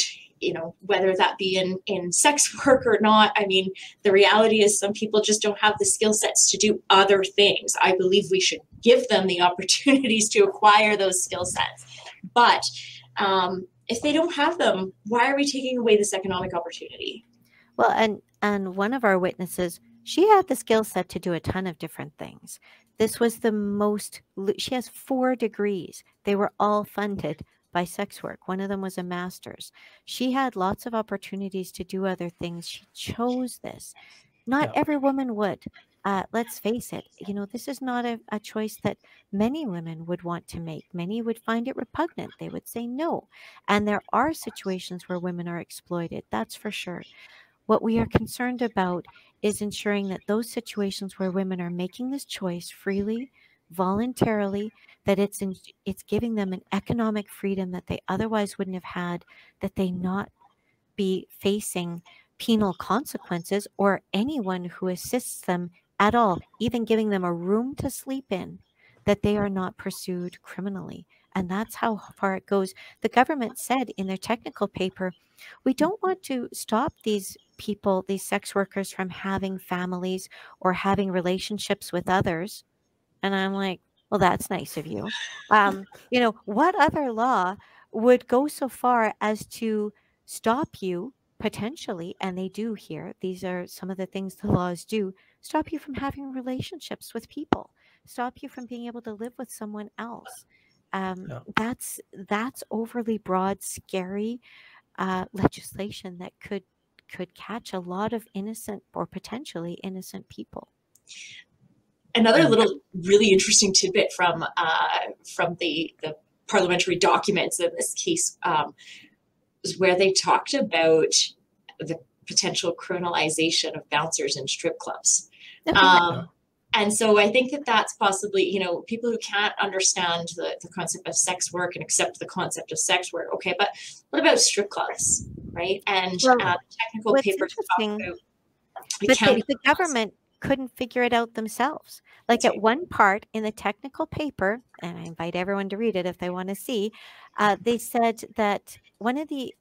whether that be in sex work or not. I mean, the reality is some people just don't have the skill sets to do other things. I believe we should give them the opportunities to acquire those skill sets. But if they don't have them, why are we taking away this economic opportunity? Well, and one of our witnesses, she had the skill set to do a ton of different things. This was she has 4 degrees. They were all funded by sex work. One of them was a master's. She had lots of opportunities to do other things. She chose this. Not every woman would. Let's face it, this is not a choice that many women would want to make. Many would find it repugnant. They would say no. And there are situations where women are exploited. That's for sure. What we are concerned about is ensuring that those situations where women are making this choice freely, voluntarily, that it's giving them an economic freedom that they otherwise wouldn't have had, that they not be facing penal consequences, or anyone who assists them at all, even giving them a room to sleep in, that they are not pursued criminally. And that's how far it goes. The government said in their technical paper, we don't want to stop these people, these sex workers, from having families or having relationships with others. And I'm like, well, that's nice of you. What other law would go so far as to stop you potentially, and they do here, these are some of the things the laws do, stop you from having relationships with people, stop you from being able to live with someone else. That's overly broad, scary legislation that could catch a lot of innocent or potentially innocent people. Another little really interesting tidbit from the parliamentary documents in this case was where they talked about the potential criminalization of bouncers in strip clubs. And so I think that that's possibly, people who can't understand the concept of sex work and accept the concept of sex work. Okay, but what about strip clubs, right? And technical papers talk about the government couldn't figure it out themselves. Like at one part in the technical paper, and I invite everyone to read it if they want to see, they said that one of the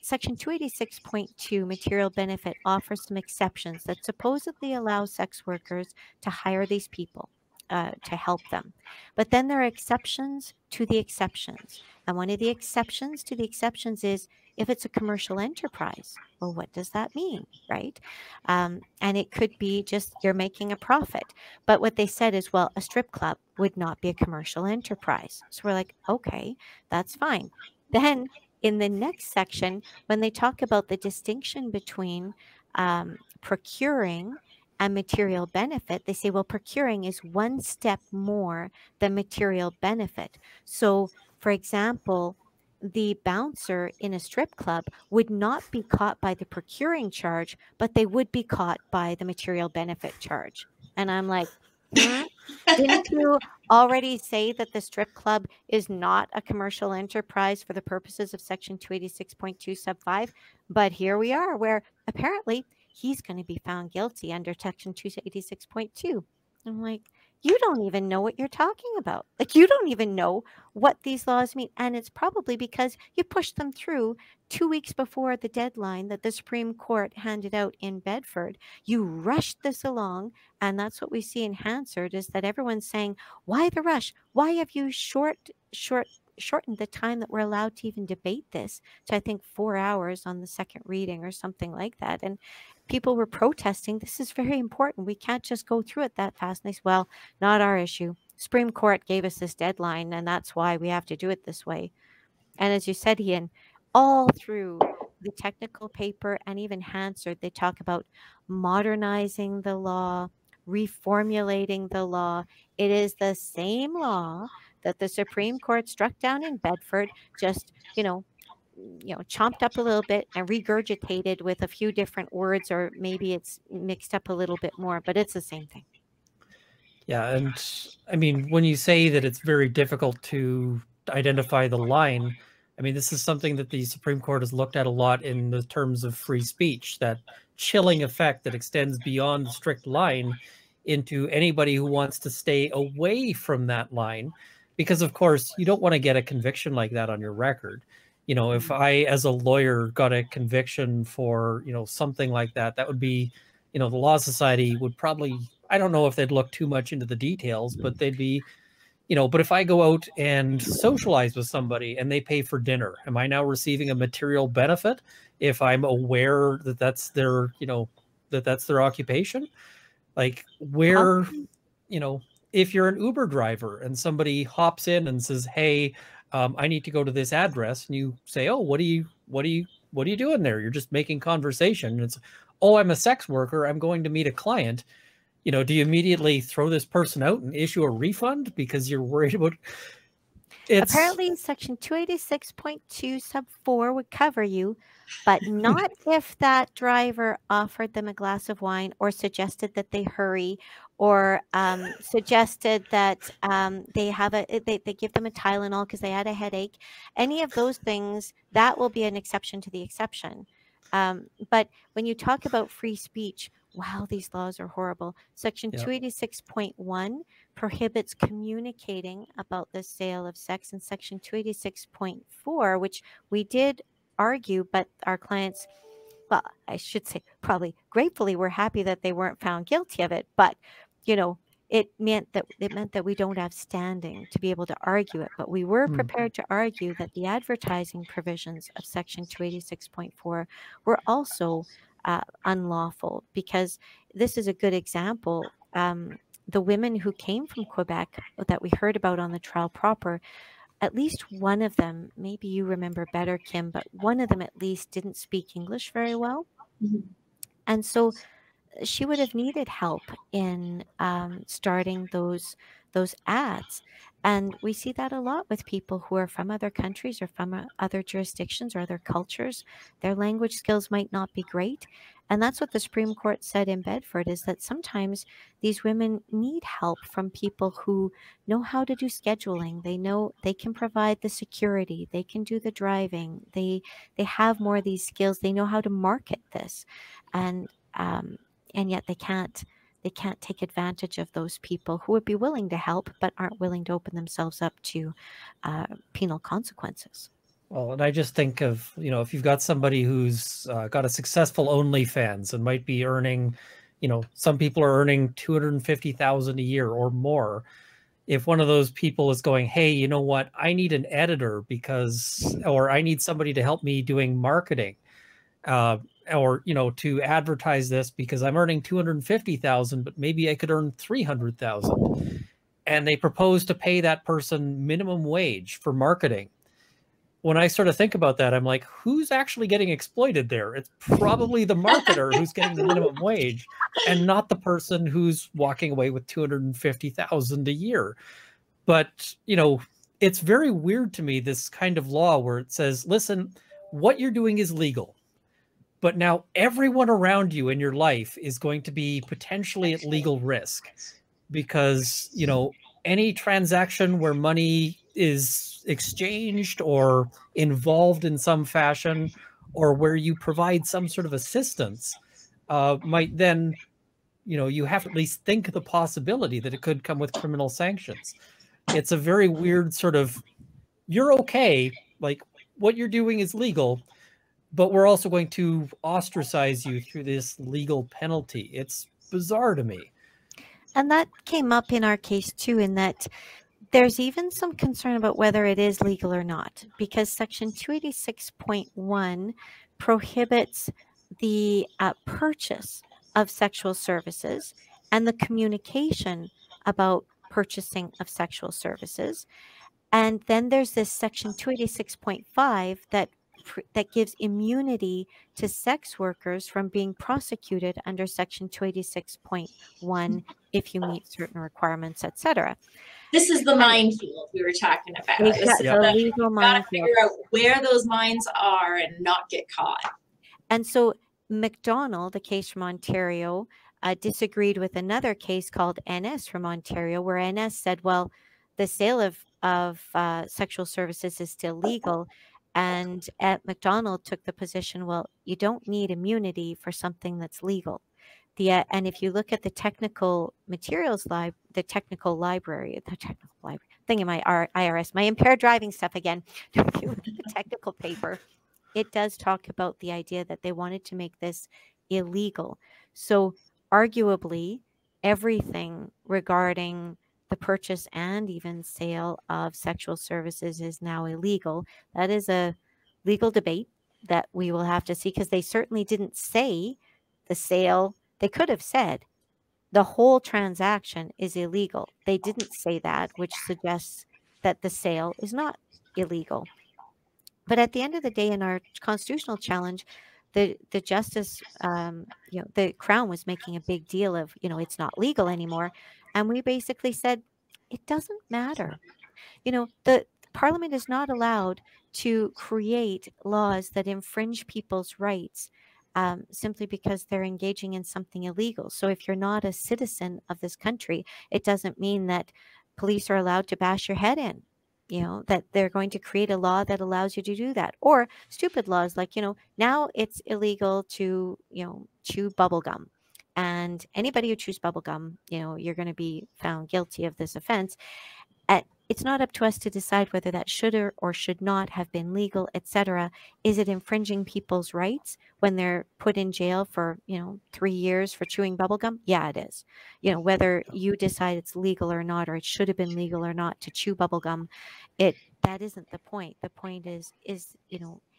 section 286.2 material benefit offers some exceptions that supposedly allow sex workers to hire these people to help them. But then there are exceptions to the exceptions. And one of the exceptions to the exceptions is if it's a commercial enterprise. Well, what does that mean, right? And it could be just you're making a profit. But what they said is, well, a strip club would not be a commercial enterprise. So we're like, okay, that's fine. Then in the next section, when they talk about the distinction between procuring and material benefit, they say, well, procuring is one step more than material benefit. So, for example, the bouncer in a strip club would not be caught by the procuring charge, but they would be caught by the material benefit charge. And I'm like, didn't you already say that the strip club is not a commercial enterprise for the purposes of section 286.2 sub 5? But here we are, where apparently he's going to be found guilty under section 286.2. I'm like, you don't even know what you're talking about. Like, you don't even know what these laws mean. And it's probably because you pushed them through 2 weeks before the deadline that the Supreme Court handed out in Bedford. You rushed this along. And that's what we see in Hansard, is that everyone's saying, why the rush? Why have you shortened the time that we're allowed to even debate this to, I think, 4 hours on the second reading or something like that? And people were protesting. This is very important. We can't just go through it that fast. And they said, well, not our issue. Supreme Court gave us this deadline, and that's why we have to do it this way. And as you said, Ian, all through the technical paper and even Hansard, they talk about modernizing the law, reformulating the law. It is the same law that the Supreme Court struck down in Bedford, just, chomped up a little bit and regurgitated with a few different words, or maybe it's mixed up a little bit more, but it's the same thing. Yeah, and I mean, when you say that it's very difficult to identify the line, I mean, this is something that the Supreme Court has looked at a lot in the terms of free speech, that chilling effect that extends beyond the strict line into anybody who wants to stay away from that line. Because, of course, you don't want to get a conviction like that on your record. You know, if I, as a lawyer, got a conviction for, something like that, that would be, the Law Society would probably, I don't know if they'd look too much into the details, but they'd be, but if I go out and socialize with somebody and they pay for dinner, am I now receiving a material benefit if I'm aware that that's their, that that's their occupation? Like, where, you know, if you're an Uber driver and somebody hops in and says, "Hey, I need to go to this address," and you say, "Oh, what are you doing there?" You're just making conversation. And it's, "Oh, I'm a sex worker. I'm going to meet a client." Do you immediately throw this person out and issue a refund because you're worried about Apparently, Section 286.2 sub 4 would cover you, but not if that driver offered them a glass of wine or suggested that they hurry or suggested that they give them a Tylenol because they had a headache. Any of those things, that will be an exception to the exception. But when you talk about free speech, wow, these laws are horrible. Section 286.1 prohibits communicating about the sale of sex, and Section 286.4, which we did argue, but our clients, well, I should say probably gratefully, we're happy that they weren't found guilty of it. But, it meant that we don't have standing to be able to argue it. But we were prepared to argue that the advertising provisions of Section 286.4 were also unlawful, because this is a good example. The women who came from Quebec that we heard about on the trial proper, at least one of them, maybe you remember better, Kim, but one of them at least didn't speak English very well. Mm-hmm. And so she would have needed help in starting those ads. And we see that a lot with people who are from other countries or from other jurisdictions or other cultures. Their language skills might not be great. And that's what the Supreme Court said in Bedford, is that sometimes these women need help from people who know how to do scheduling. They know they can provide the security. They can do the driving. They have more of these skills. They know how to market this. And yet they can't take advantage of those people who would be willing to help but aren't willing to open themselves up to penal consequences. Well, and I just think of, if you've got somebody who's got a successful OnlyFans and might be earning, some people are earning 250,000 a year or more. If one of those people is going, "Hey, you know what? I need an editor or I need somebody to help me doing marketing, or, to advertise this because I'm earning 250,000, but maybe I could earn 300,000." And they propose to pay that person minimum wage for marketing. When I sort of think about that, I'm like, who's actually getting exploited there? It's probably the marketer who's getting the minimum wage, and not the person who's walking away with 250,000 a year. But, it's very weird to me, this kind of law where it says, listen, what you're doing is legal, but now everyone around you in your life is going to be potentially at legal risk, because, any transaction where money is exchanged or involved in some fashion, or where you provide some sort of assistance, might then, you have to at least think of the possibility that it could come with criminal sanctions. It's a very weird sort of, you're okay, like what you're doing is legal, but we're also going to ostracize you through this legal penalty. It's bizarre to me. And that came up in our case too, in that there's even some concern about whether it is legal or not, because Section 286.1 prohibits the purchase of sexual services and the communication about purchasing of sexual services. And then there's this Section 286.5 that gives immunity to sex workers from being prosecuted under Section 286.1 if you meet certain requirements, etc. This is the minefield we were talking about. This is the legal you got to minefield. figure out where those mines are and not get caught. And so McDonald, a case from Ontario, disagreed with another case called NS from Ontario, where NS said, well, the sale of sexual services is still legal. And at McDonald took the position, well, you don't need immunity for something that's legal. And if you look at the technical materials the technical library thing in my IRS, my impaired driving stuff again. If you look at the technical paper, it does talk about the idea that they wanted to make this illegal. So arguably, everything regarding the purchase and even sale of sexual services is now illegal. That is a legal debate that we will have to see, because they certainly didn't say the sale. They could have said the whole transaction is illegal. They didn't say that, which suggests that the sale is not illegal. But at the end of the day, in our constitutional challenge, the justice, the Crown was making a big deal of, it's not legal anymore. And we basically said, it doesn't matter. The Parliament is not allowed to create laws that infringe people's rights simply because they're engaging in something illegal. So if you're not a citizen of this country, it doesn't mean that police are allowed to bash your head in. That they're going to create a law that allows you to do that, or stupid laws like, now it's illegal to, chew bubble gum, and anybody who chews bubble gum, you're going to be found guilty of this offense. It's not up to us to decide whether that should or should not have been legal, etc. Is it infringing people's rights when they're put in jail for, 3 years for chewing bubblegum? Yeah, it is. Whether you decide it's legal or not, or it should have been legal or not to chew bubblegum, that isn't the point. The point is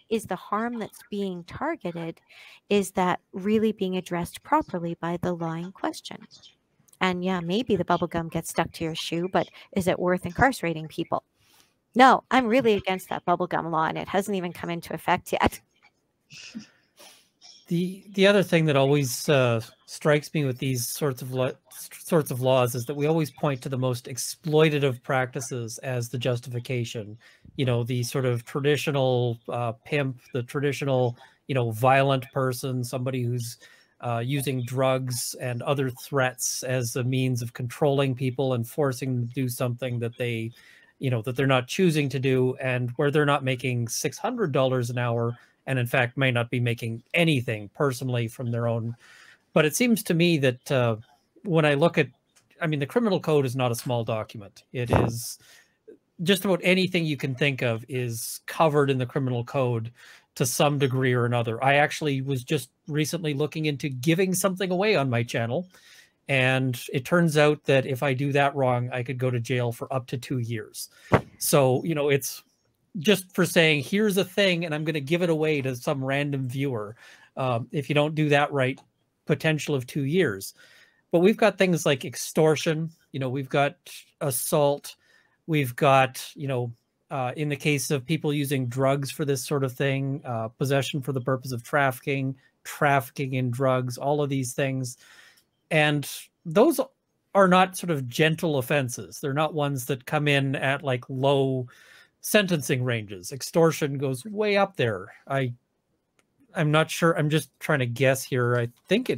the harm that's being targeted, is that really being addressed properly by the law in question? And yeah, maybe the bubble gum gets stuck to your shoe, but is it worth incarcerating people? No, I'm really against that bubble gum law, and it hasn't even come into effect yet. The other thing that always strikes me with these sorts of laws is that we always point to the most exploitative practices as the justification. The sort of traditional pimp, the traditional violent person, somebody who's using drugs and other threats as a means of controlling people and forcing them to do something that they, that they're not choosing to do, and where they're not making $600 an hour, and in fact may not be making anything personally from their own. But it seems to me that when I look at, the criminal code is not a small document. It is just about anything you can think of is covered in the criminal code to some degree or another. I actually was just recently looking into giving something away on my channel, and it turns out that if I do that wrong, I could go to jail for up to 2 years. So, it's just for saying, here's a thing, and I'm going to give it away to some random viewer. If you don't do that right, potential of 2 years. But we've got things like extortion, we've got assault, we've got, in the case of people using drugs for this sort of thing, possession for the purpose of trafficking, trafficking in drugs, all of these things. And those are not sort of gentle offenses. They're not ones that come in at like low sentencing ranges. Extortion goes way up there. I'm not sure. I'm just trying to guess here. I think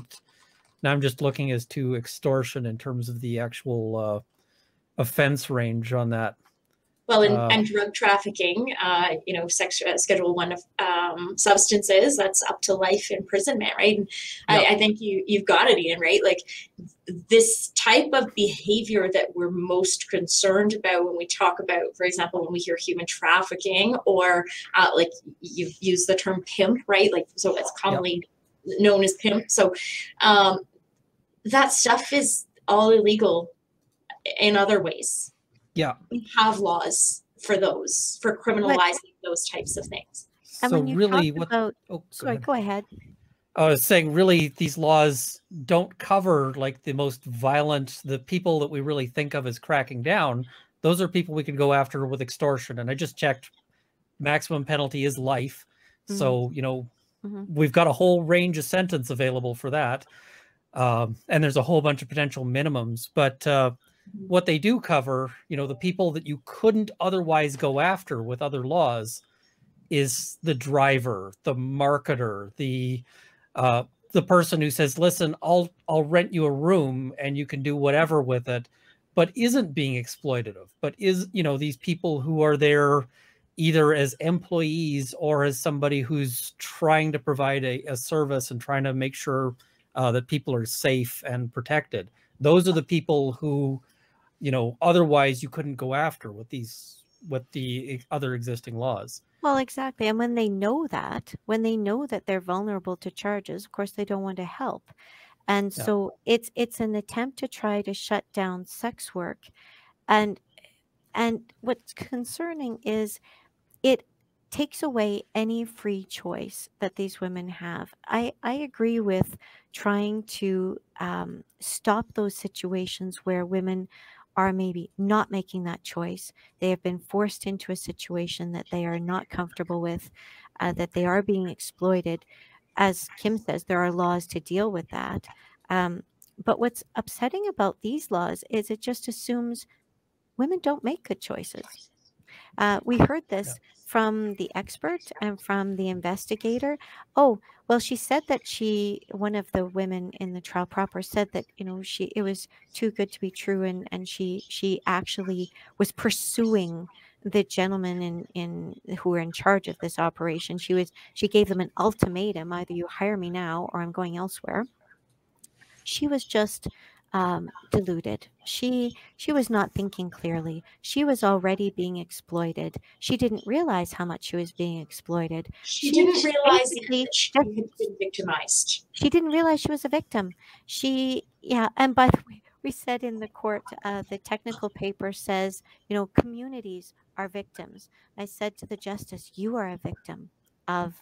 now I'm just looking as to extortion in terms of the actual offense range on that. Well, and drug trafficking, Schedule 1 of substances, that's up to life imprisonment, right? And yeah. I think you've got it, Ian, right? Like this type of behavior that we're most concerned about when we talk about, for example, when we hear human trafficking, or like you've used the term pimp, right? Like, so it's commonly known as pimp. So that stuff is all illegal in other ways. Yeah. We have laws for those, for criminalizing those types of things. And so when you really talk about, go ahead. I was saying, really, these laws don't cover like the most violent, the people that we really think of as cracking down. Those are people we could go after with extortion. And I just checked, maximum penalty is life. Mm-hmm. So, we've got a whole range of sentence available for that. And there's a whole bunch of potential minimums. But what they do cover, the people that you couldn't otherwise go after with other laws is the driver, the marketer, the person who says, listen, I'll rent you a room and you can do whatever with it, but isn't being exploitative, but is, these people who are there either as employees or as somebody who's trying to provide a service and trying to make sure that people are safe and protected. Those are the people who, otherwise you couldn't go after with the other existing laws. Well, exactly. And when they know that they're vulnerable to charges, of course, they don't want to help. And Yeah. so it's an attempt to try to shut down sex work. And what's concerning is it takes away any free choice that these women have. I agree with trying to stop those situations where women are maybe not making that choice. They have been forced into a situation that they are not comfortable with, that they are being exploited. As Kim says, there are laws to deal with that. But what's upsetting about these laws is it just assumes women don't make good choices. We heard Yeah. this from the expert and from the investigator. Oh, well, she said that one of the women in the trial proper said that, it was too good to be true. And she actually was pursuing the gentlemen in who were in charge of this operation. She gave them an ultimatum: either you hire me now or I'm going elsewhere. She was just deluded. She was not thinking clearly. She was already being exploited. She didn't realize how much she was being exploited. She She didn't realize even basically that she just had been victimized. she didn't realize she was a victim. Yeah, and by the way, we said in the court, the technical paper says, communities are victims. I said to the justice, you are a victim of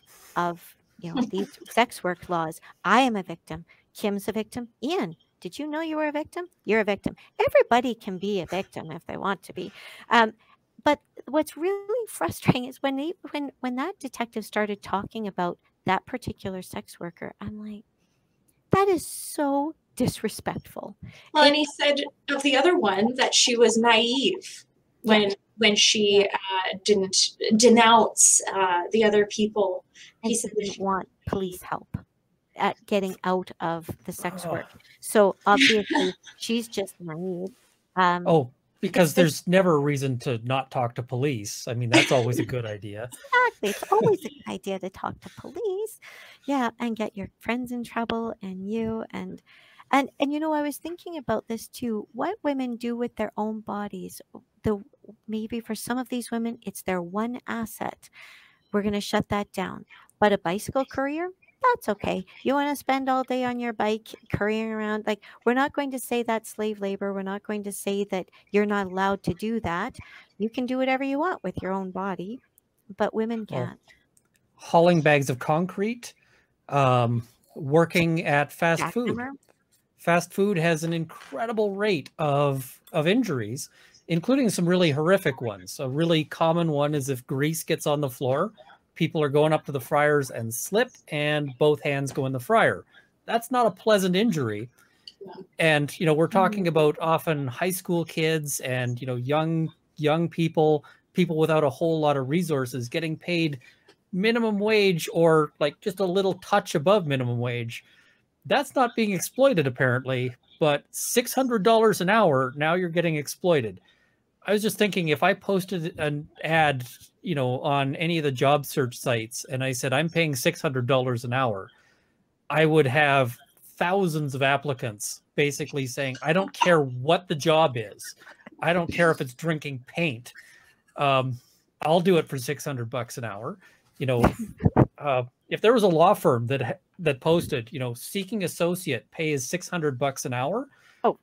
these sex work laws. I am a victim. Kim's a victim. Ian, did you know you were a victim? You're a victim. Everybody can be a victim if they want to be. Um, but what's really frustrating is when that detective started talking about that particular sex worker, I'm like, that is so disrespectful. Well, and he said of the other one that she was naive Yeah, when she didn't denounce the other people. and He she said that didn't she want was naive. police help at getting out of the sex Oh, work. So obviously, she's just naive. Um, oh, it's because this there's never a reason to not talk to police. I mean, that's always a good idea. Exactly. It's always a good idea to talk to police. Yeah, and get your friends in trouble and you and I was thinking about this too. What women do with their own bodies. The Maybe for some of these women it's their one asset. We're going to shut that down. But a bicycle courier, that's okay. You want to spend all day on your bike couriering around, like, we're not going to say that's slave labor. We're not going to say that you're not allowed to do that. You can do whatever you want with your own body, but women Well, can't. hauling bags of concrete, working at fast food. Jackhammer. Fast food has an incredible rate of injuries, including some really horrific ones. A really common one is if grease gets on the floor, people are going up to the fryers and slip, and both hands go in the fryer. That's not a pleasant injury. And we're talking about often high school kids and young people without a whole lot of resources getting paid minimum wage or like just a little touch above minimum wage. That's not being exploited apparently, but $600 an hour, now you're getting exploited. I was just thinking, if I posted an ad, on any of the job search sites and I said I'm paying $600 an hour, I would have thousands of applicants basically saying, I don't care what the job is. I don't care if it's drinking paint. Um, I'll do it for $600 an hour. You know, if there was a law firm that posted, seeking associate pays $600 an hour, Oh,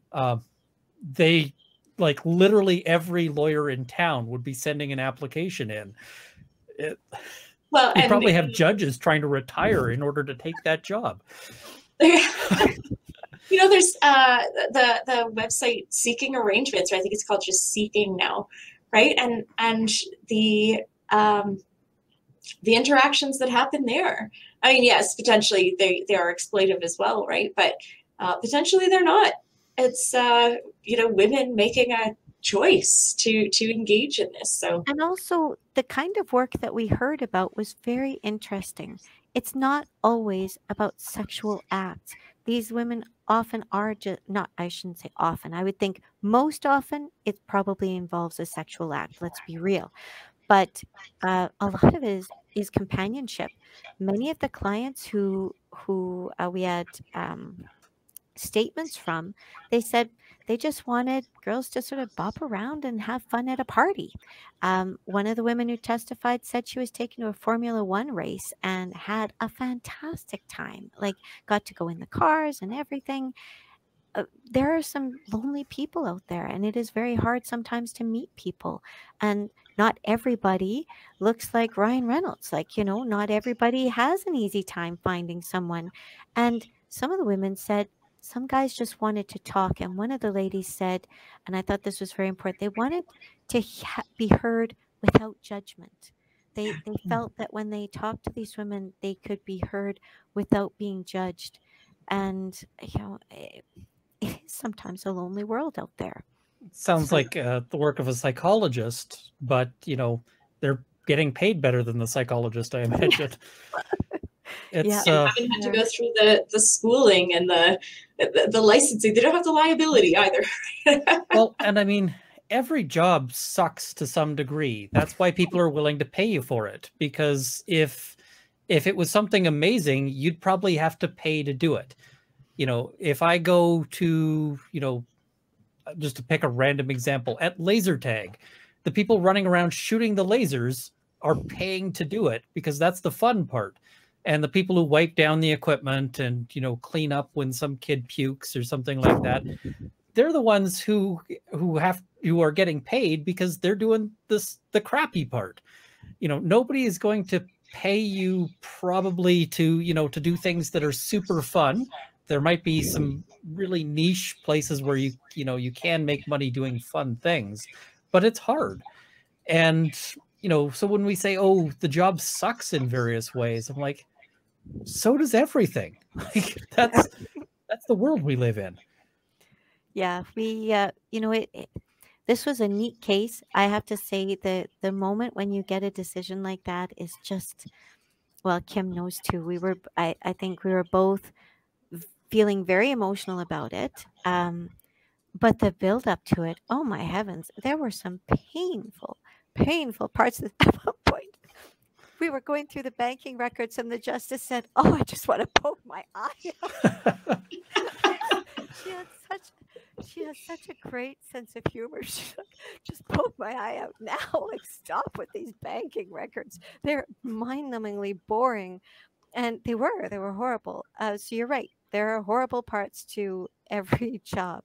they like literally every lawyer in town would be sending an application in. It, Well, you'd and probably have judges trying to retire in order to take that job. there's the website Seeking Arrangements, or I think it's called just Seeking now, right? And um, the interactions that happen there. I mean, yes, potentially they are exploitive as well, right? But potentially they're not. It's women making a choice to engage in this. So and also the kind of work that we heard about was very interesting. It's not always about sexual acts. These women often are just not, I shouldn't say often. I would think most often it probably involves a sexual act. Let's be real. But a lot of it is is companionship. Many of the clients who we had statements from, they said they just wanted girls to sort of bop around and have fun at a party. One of the women who testified said she was taken to a Formula One race and had a fantastic time, like got to go in the cars and everything. There are some lonely people out there, and it is very hard sometimes to meet people. And not everybody looks like Ryan Reynolds. Like, not everybody has an easy time finding someone. And some of the women said some guys just wanted to talk. And one of the ladies said, and I thought this was very important, they wanted to be heard without judgment. They felt that when they talked to these women, they could be heard without being judged. And, it is sometimes a lonely world out there. Sounds So, like the work of a psychologist, but they're getting paid better than the psychologist, I imagine. It's and having had to go through the schooling and the licensing, they don't have the liability either. well, and I mean, every job sucks to some degree. That's why people are willing to pay you for it, because if it was something amazing, you'd probably have to pay to do it. If I go to, just to pick a random example, at laser tag, the people running around shooting the lasers are paying to do it because that's the fun part. And the people who wipe down the equipment and, clean up when some kid pukes or something like that, they're the ones who are getting paid because they're doing the crappy part. Nobody is going to pay you probably to do things that are super fun. There might be some really niche places where you can make money doing fun things, but it's hard. And so when we say, oh, the job sucks in various ways, I'm like, so does everything. Like that's the world we live in. Yeah, we this was a neat case. I have to say that the moment when you get a decision like that is just, well, Kim knows too. I think we were both feeling very emotional about it. But the build up to it, oh my heavens, there were some painful parts at one point. We were going through the banking records and the justice said, "Oh, I just want to poke my eye out." She has such a great sense of humor. She's like, just poke my eye out now. Like, stop with these banking records. They're mind-numbingly boring. And they were horrible. So you're right. There are horrible parts to every job.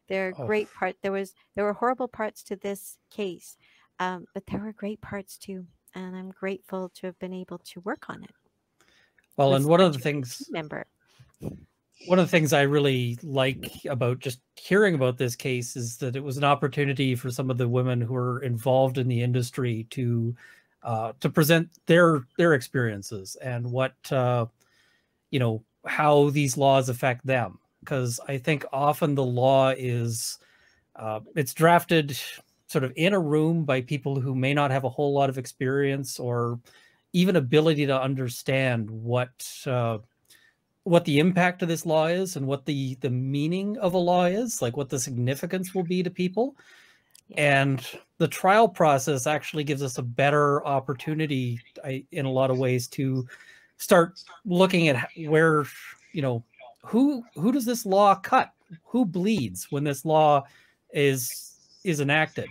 There are great parts. There were horrible parts to this case, but there were great parts too. And I'm grateful to have been able to work on it. Well, and one of the things I really like about just hearing about this case is that it was an opportunity for some of the women who are involved in the industry to present their experiences and what how these laws affect them. Because I think often the law is it's drafted sort of in a room by people who may not have a whole lot of experience or even ability to understand what the impact of this law is and what the meaning of a law is, like what the significance will be to people. Yeah. And the trial process actually gives us a better opportunity in a lot of ways to start looking at where, who does this law cut? Who bleeds when this law is enacted?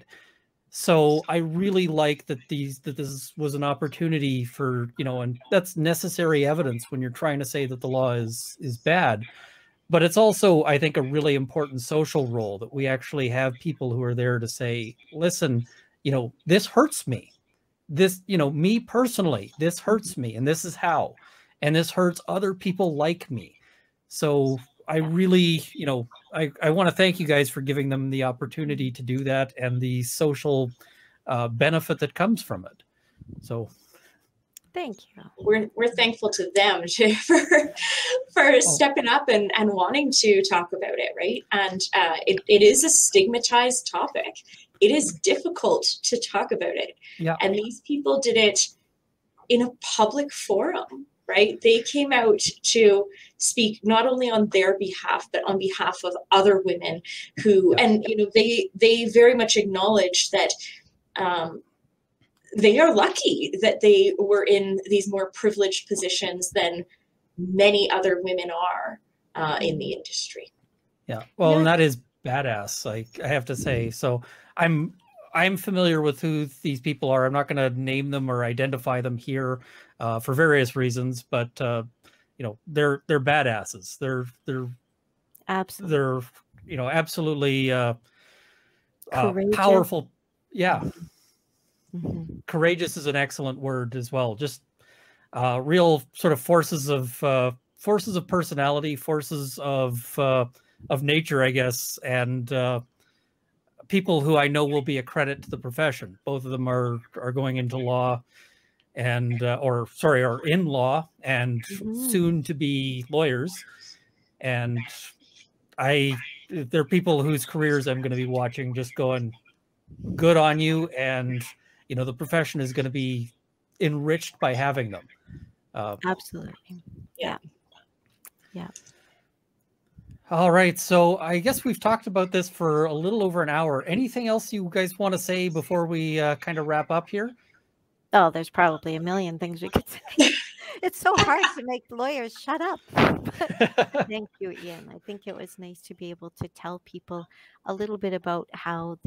So I really like that this was an opportunity for, and that's necessary evidence when you're trying to say that the law is bad. But it's also, I think, a really important social role that we actually have people who are there to say, listen, this hurts me. This, me personally, this hurts me, and this is how. And this hurts other people like me. So I really, I want to thank you guys for giving them the opportunity to do that and the social benefit that comes from it. So thank you. We're thankful to them too for stepping up and wanting to talk about it, right? And it is a stigmatized topic. It is difficult to talk about it. Yeah. And these people did it in a public forum, right? They came out to speak not only on their behalf, but on behalf of other women who, and they very much acknowledge that they are lucky that they were in these more privileged positions than many other women are in the industry. Yeah, well, and that is badass, like, I have to say. So I'm familiar with who these people are. I'm not going to name them or identify them here for various reasons, but you know, they're badasses. They're Absolutely. you know, absolutely Courageous. powerful. Yeah. Mm-hmm. Courageous is an excellent word as well. Just real sort of forces of personality, forces of nature, I guess, and people who I know will be a credit to the profession. Both of them are going into law and or sorry, are in law and soon to be lawyers. And they're people whose careers I'm going to be watching, just going, good on you. And you know, the profession is going to be enriched by having them. Absolutely. Yeah. Yeah. All right, so I guess we've talked about this for a little over an hour. Anything else you guys want to say before we kind of wrap up here? Oh, there's probably a million things we could say. It's so hard to make lawyers shut up. Thank you, Ian. I think it was nice to be able to tell people a little bit about how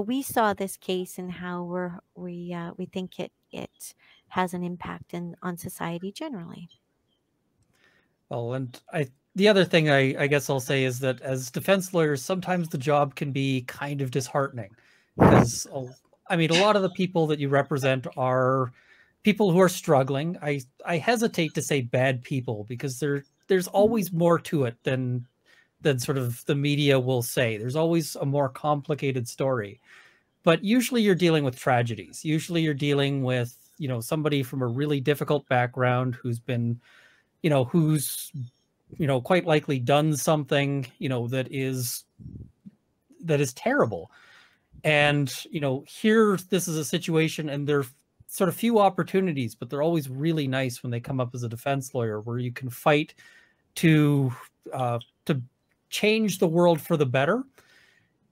we saw this case and how we think it has an impact on society generally. Well, and the other thing I guess I'll say is that as defense lawyers, sometimes the job can be kind of disheartening because, I mean, a lot of the people that you represent are people who are struggling. I hesitate to say bad people because there's always more to it than sort of the media will say. There's always a more complicated story. But usually you're dealing with tragedies. Usually you're dealing with, you know, somebody from a really difficult background who's been, you know, who's, you know, quite likely done something, you know, that is terrible. And, you know, here, this is a situation, and there are sort of few opportunities, but they're always really nice when they come up as a defense lawyer, where you can fight to change the world for the better.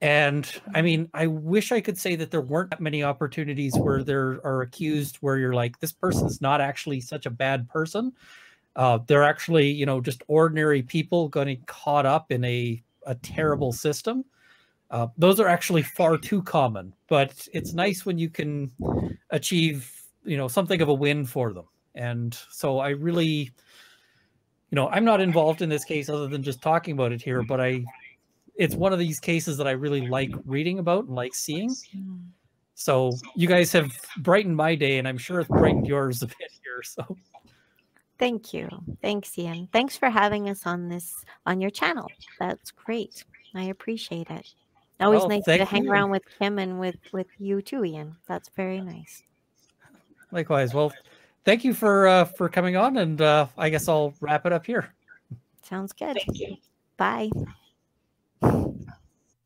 And I mean, I wish I could say that there weren't that many opportunities where there are accused where you're like, this person's not actually such a bad person. They're actually, you know, just ordinary people getting caught up in a terrible system. Those are actually far too common, but it's nice when you can achieve, you know, something of a win for them. And so I really, you know, I'm not involved in this case other than just talking about it here, but it's one of these cases that I really like reading about and like seeing. So you guys have brightened my day, and I'm sure it's brightened yours a bit here. So thank you. Thanks, Ian. Thanks for having us on your channel. That's great. I appreciate it. Always nice to hang around with Kim and with you too, Ian. That's very nice. Likewise. Well, thank you for coming on, and I guess I'll wrap it up here. Sounds good. Thank you. Bye.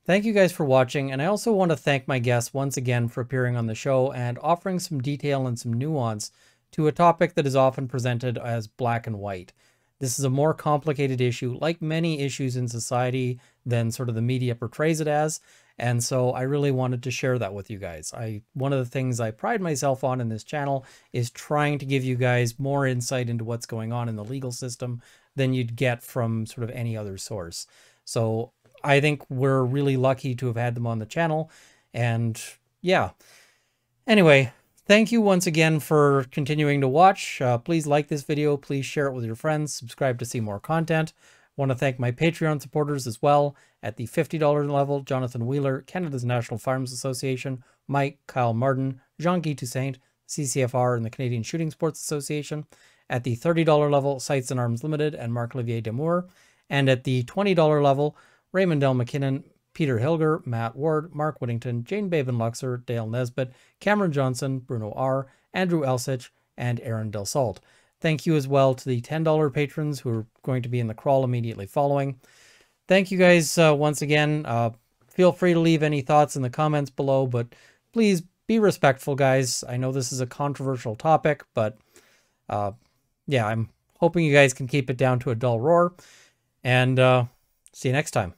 Thank you guys for watching, and I also want to thank my guests once again for appearing on the show and offering some detail and some nuance to a topic that is often presented as black and white. This is a more complicated issue, like many issues in society, than sort of the media portrays it as, and so I really wanted to share that with you guys. One of the things I pride myself on in this channel is trying to give you guys more insight into what's going on in the legal system than you'd get from sort of any other source. So I think we're really lucky to have had them on the channel. And yeah, anyway, thank you once again for continuing to watch. Please like this video. Please share it with your friends. Subscribe to see more content. I want to thank my Patreon supporters as well. At the $50 level, Jonathan Wheeler, Canada's National Farms Association, Mike, Kyle Martin, Jean-Guy Toussaint, CCFR, and the Canadian Shooting Sports Association. At the $30 level, Sights and Arms Limited and Marc-Olivier Damour. And at the $20 level, Raymond L. McKinnon, Peter Hilger, Matt Ward, Mark Whittington, Jane Baben-Luxer, Dale Nesbitt, Cameron Johnson, Bruno R., Andrew Elsich, and Aaron Del Salt. Thank you as well to the $10 patrons who are going to be in the crawl immediately following. Thank you guys once again. Feel free to leave any thoughts in the comments below, but please be respectful, guys. I know this is a controversial topic, but yeah, I'm hoping you guys can keep it down to a dull roar. And see you next time.